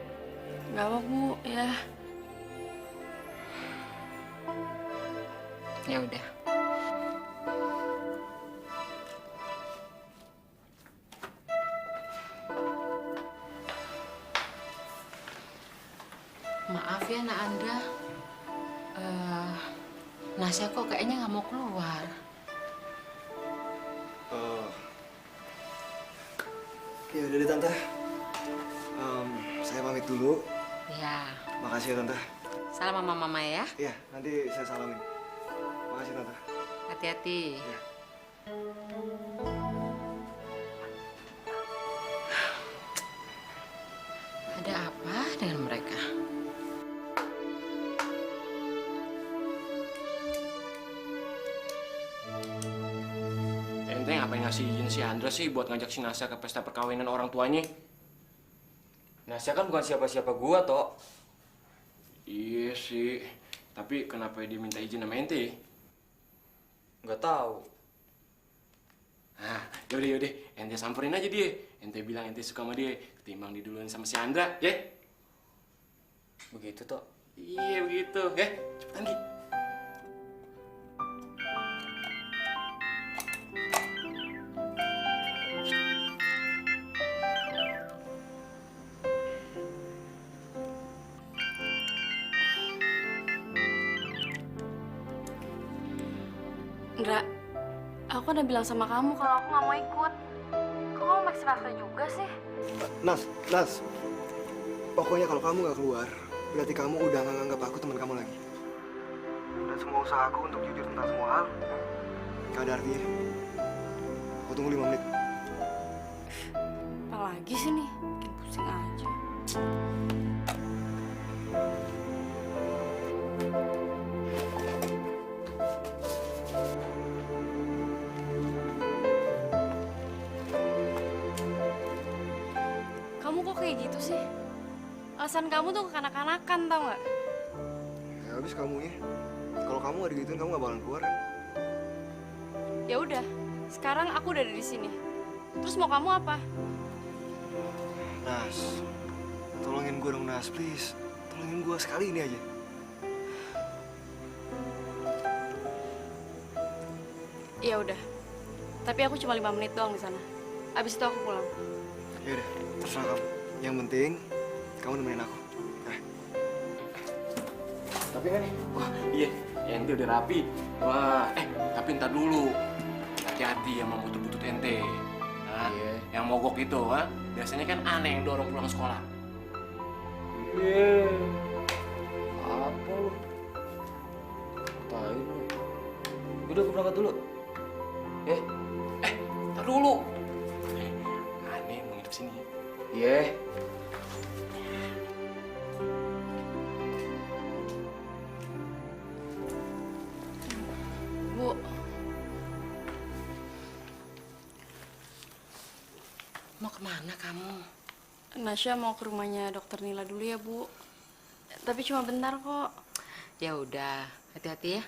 S2: Gak apa Bu, ya.
S8: Ya udah. Maaf ya, Nak Andra. Nasya kok kayaknya nggak mau keluar.
S4: Ya udah deh Tante. Saya pamit dulu.
S8: Ya.
S4: Makasih ya Tante.
S8: Salam sama Mama ya.
S4: Iya, nanti saya salamin. Makasih Tante.
S8: Hati-hati.
S4: Ya.
S1: ngapain ngasih izin si Andra sih buat ngajak si Nasya ke pesta perkawinan orang tuanya?
S3: Nasya kan bukan siapa-siapa gua, Tok.
S1: Iya sih, tapi kenapa dia minta izin sama ente?
S3: Nggak tahu.
S1: Nah, yaudah, ente samperin aja dia. Ente bilang ente suka sama dia, ketimbang diduluin sama si Andra, ya?
S3: Begitu, Tok.
S1: Iya begitu, ya? Cepetan Gi.
S2: Ndra, aku udah bilang sama kamu kalau aku nggak mau ikut. Kok kamu maksa-maksa juga sih?
S4: Nas, pokoknya kalau kamu nggak keluar, berarti kamu udah nggak nganggap aku teman kamu lagi. Dan semua usaha aku untuk jujur tentang semua hal, nggak ada artinya. Aku tunggu 5 menit.
S2: Apalagi sih nih, bikin pusing aja. Kamu kok kayak gitu sih? Alasan kamu tuh kekanak-kanakan, tau nggak?
S4: Ya habis kamunya. Kalau kamu nggak digituin, kamu nggak bakalan keluar kan?
S2: Ya udah, sekarang aku udah ada di sini. Terus mau kamu apa?
S4: Nas, tolongin gue dong Nas, please. Tolongin gue sekali ini aja.
S2: Ya udah. Tapi aku cuma 5 menit doang di sana. Abis itu aku pulang.
S4: Ya udah, terserah kamu. Yang penting kamu nemenin aku.
S1: Tapi kan nih, wah iya, ente udah rapi. Wah, tapi ntar dulu. Hati-hati sama butut-butut ente. Nah, yang mogok itu, biasanya kan aneh yang dorong pulang sekolah.
S3: Apa lu? Tai lu. Udah, gue berangkat dulu.
S1: Ntar dulu. Aneh mau nginep sini.
S3: Iya.
S2: Bu,
S8: Mau kemana kamu?
S2: Nasya mau ke rumahnya dokter Nila dulu ya, Bu. Tapi cuma bentar kok.
S8: Ya udah, hati-hati ya.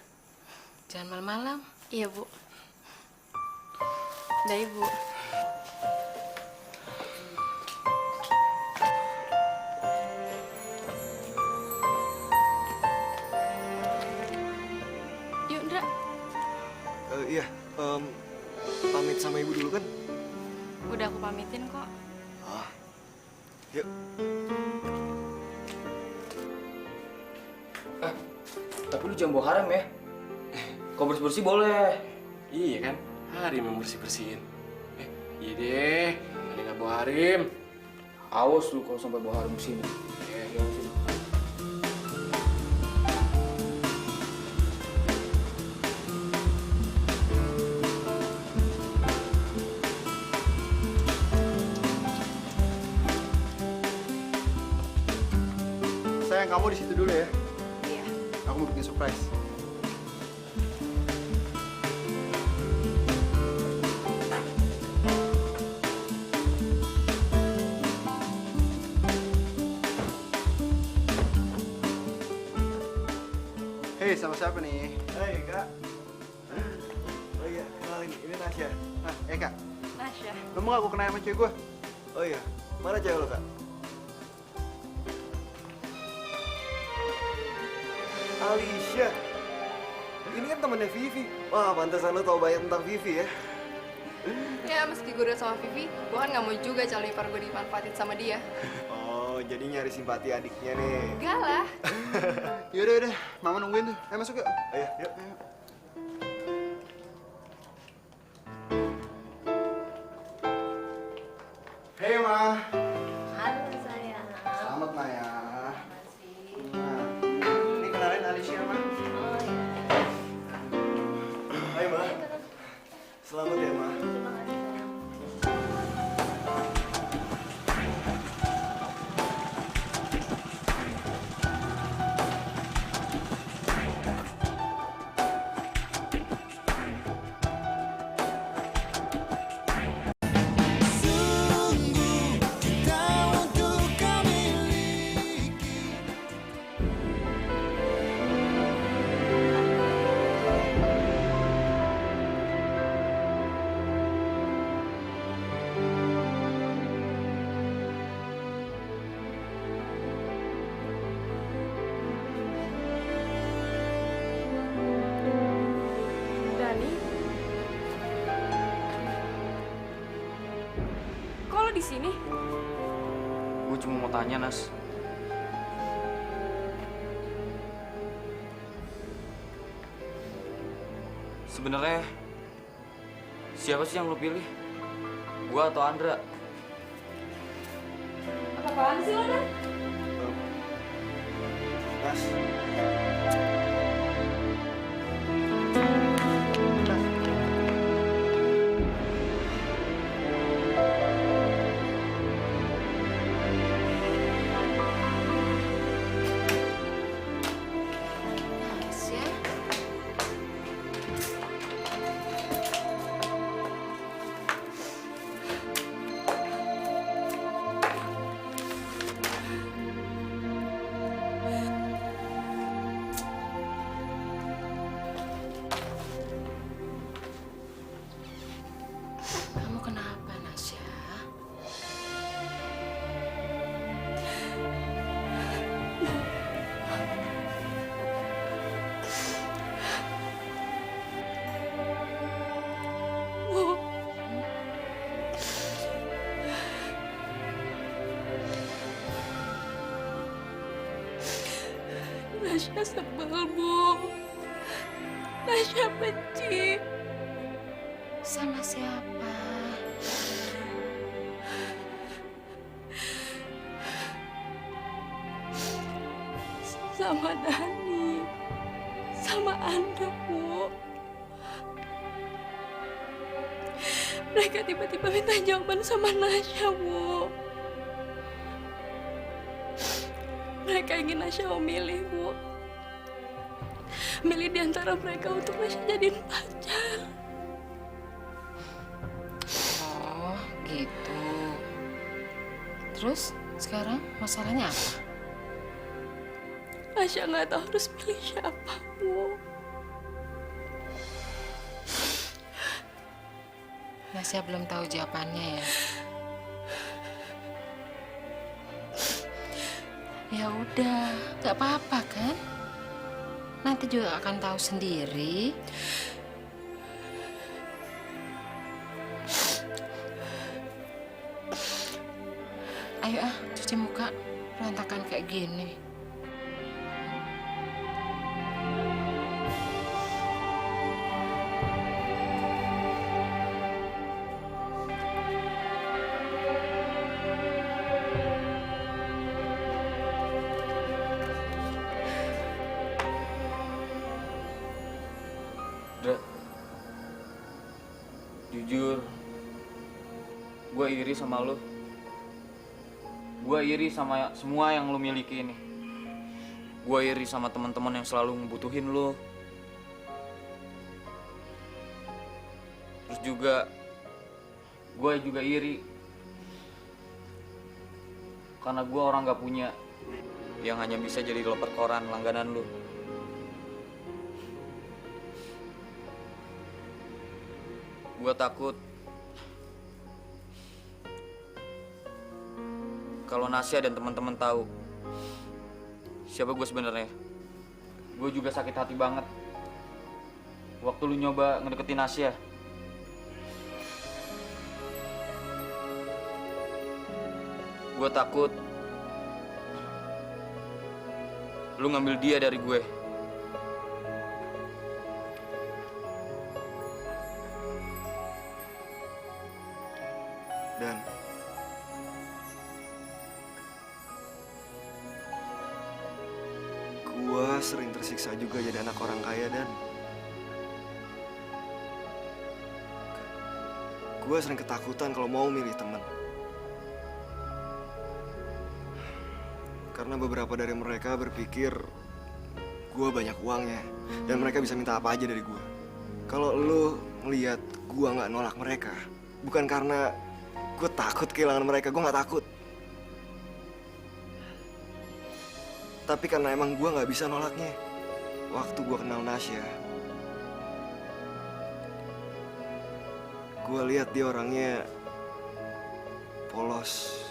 S8: Jangan malam-malam.
S2: Iya, Bu. Dah, Ibu. Yuk, Ndra.
S4: Iya, pamit sama ibu dulu kan?
S2: Udah aku pamitin kok.
S4: Yuk.
S3: Tapi lu jangan bawa harem ya. Kalau bersih-bersih boleh.
S1: Iya kan, Harim yang bersih-bersihin. Iya deh, ada nggak bawa Harim.
S3: Awas lu kalau sampai bawa harem kesini. Iya, sini.
S12: Sayang, kamu di situ dulu ya.
S2: Iya.
S12: Aku mau bikin surprise. Hei, sama siapa nih?
S4: Hai Kak. Oh iya, kenalin, ini Nasya.
S12: Nah, Kak.
S2: Nasya.
S12: Lu mau gak aku kenalin sama cewek gue?
S4: Oh iya, mana cewek lo Kak? Alicia. Ini kan temennya Vivi. Wah, pantesan lo tau banyak tentang Vivi ya.
S11: Ya, meski gue udah sama Vivi, gue kan gak mau juga calon ipar gue dimanfaatin sama dia.
S4: Oh, jadi nyari simpati adiknya nih.
S11: Enggak lah.
S12: Yaudah, Mama nungguin tuh. Ayo masuk yuk.
S4: Ayo, yuk.
S12: Hei, Ma.
S13: Halo sayang.
S12: Selamat, Ma ya. Nah, ini kenalin Alicia, Ma.
S13: Oh iya.
S4: Hai, Ma. Selamat ya, Ma.
S13: Terima kasih sayang.
S2: di sini?
S3: Gue cuma mau tanya, Nas. Sebenarnya siapa sih yang lu pilih? Gua atau Andra?
S2: Apaan sih lo, Dan?
S4: Nas.
S8: Nasya. Kamu kenapa, Nasya?
S2: Bu. Nasya sebel, Bu. Nasya benci.
S8: Sama siapa?
S2: Sama Dani. Sama Andra, Bu. Mereka tiba-tiba minta jawaban sama Nasya, Bu. Mereka ingin Nasya memilih, Bu. Milih di antara mereka untuk Nasya jadiin pacar.
S8: Oh, gitu. Terus sekarang masalahnya apa?
S2: Nasya nggak tahu harus pilih siapa, Bu.
S8: Nasya belum tahu jawabannya ya. Ya udah, nggak apa-apa kan? Nanti juga akan tahu sendiri. Ayo cuci muka, berantakan kayak gini.
S3: Dra, jujur, gue iri sama lo. Gue iri sama semua yang lo miliki ini. Gue iri sama teman-teman yang selalu ngebutuhin lo. Terus juga, gue juga iri karena gue orang gak punya yang hanya bisa jadi loper koran langganan lo. Gue takut kalau Nasya dan teman-teman tahu siapa gue sebenarnya. Gue juga sakit hati banget waktu lu nyoba ngedeketin Nasya. Gue takut lu ngambil dia dari gue.
S4: Dan gua sering tersiksa juga jadi anak orang kaya, Dan gua sering ketakutan kalau mau milih temen. Karena beberapa dari mereka berpikir gua banyak uangnya dan mereka bisa minta apa aja dari gua. Kalau lu ngeliat gua nggak nolak mereka, bukan karena gue takut kehilangan mereka, gue nggak takut. Tapi karena emang gue nggak bisa nolaknya. Waktu gue kenal Nasya, gue lihat dia orangnya polos,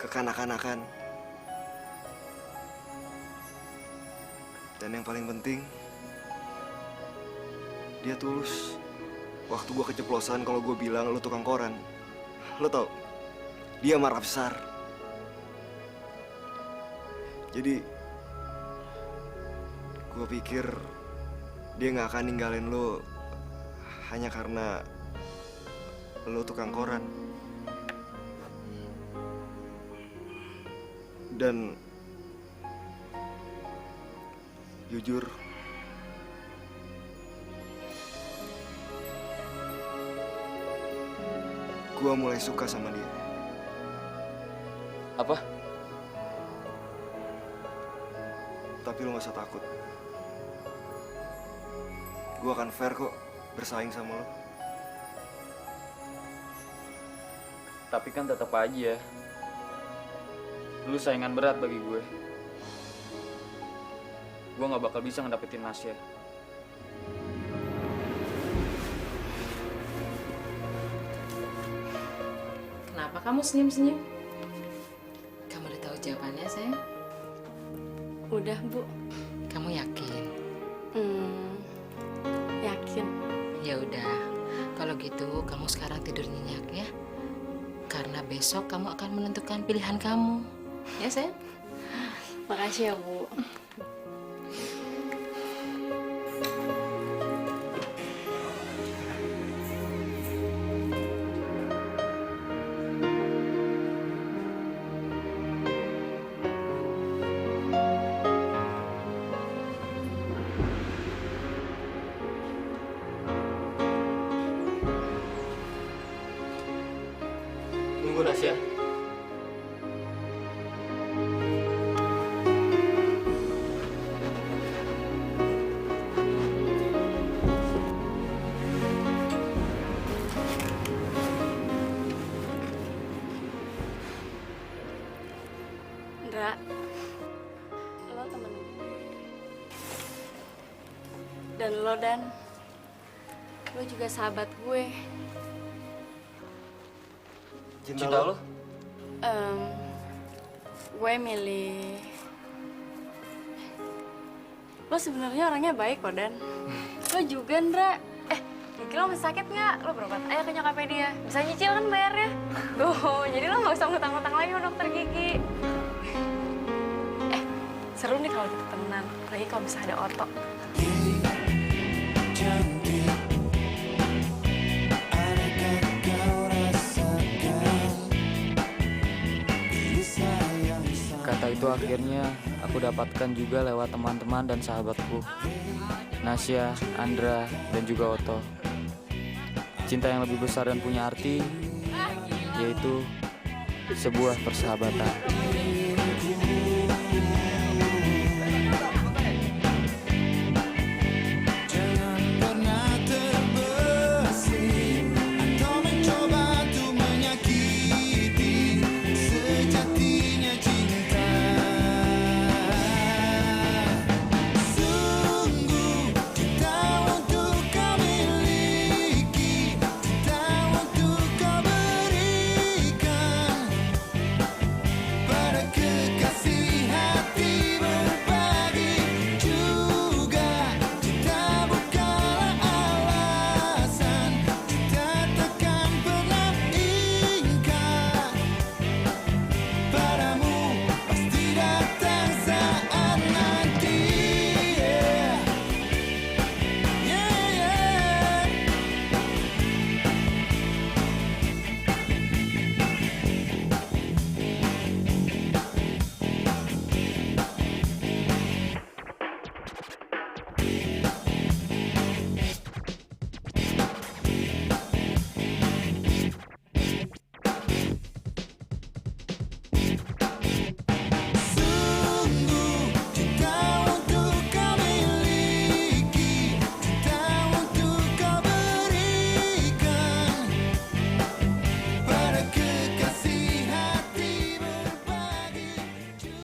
S4: kekanak-kanakan, dan yang paling penting, dia tulus. waktu gue keceplosan kalau gue bilang lo tukang koran. Lo tau, dia marah besar. Jadi, gue pikir dia nggak akan ninggalin lo hanya karena lo tukang koran. Dan jujur, gue mulai suka sama dia.
S3: Apa?
S4: Tapi lo gak usah takut. Gue akan fair kok bersaing sama lo.
S3: Tapi kan tetap aja, lu saingan berat bagi gue. Gue gak bakal bisa ngedapetin Nasya.
S8: Kenapa kamu senyum-senyum? Kamu udah tahu jawabannya, sayang?
S2: Udah, Bu.
S8: Kamu yakin?
S2: Yakin.
S8: Ya udah, kalau gitu kamu sekarang tidur nyenyak ya. Karena besok kamu akan menentukan pilihan kamu. Ya, sayang?
S2: Makasih ya, Bu.
S3: Tunggu Nasya.
S2: Indra, lo temen gue. Dan lo juga sahabat gue.
S3: Cinta lo?
S2: Gue milih lo. Sebenarnya orangnya baik kok, Dan. Lo juga, Ndra. Gigi lo masih sakit nggak? Lo berobat aja ke nyokapnya dia. Bisa nyicil kan bayarnya? Tuh, jadi lo nggak usah ngutang-ngutang lagi sama dokter gigi. Seru nih kalau kita temenan. Lagi kalau bisa ada Oto.
S3: Kata itu akhirnya aku dapatkan juga lewat teman-teman dan sahabatku, Nasya, Andra, dan juga Oto. Cinta yang lebih besar dan punya arti, yaitu sebuah persahabatan.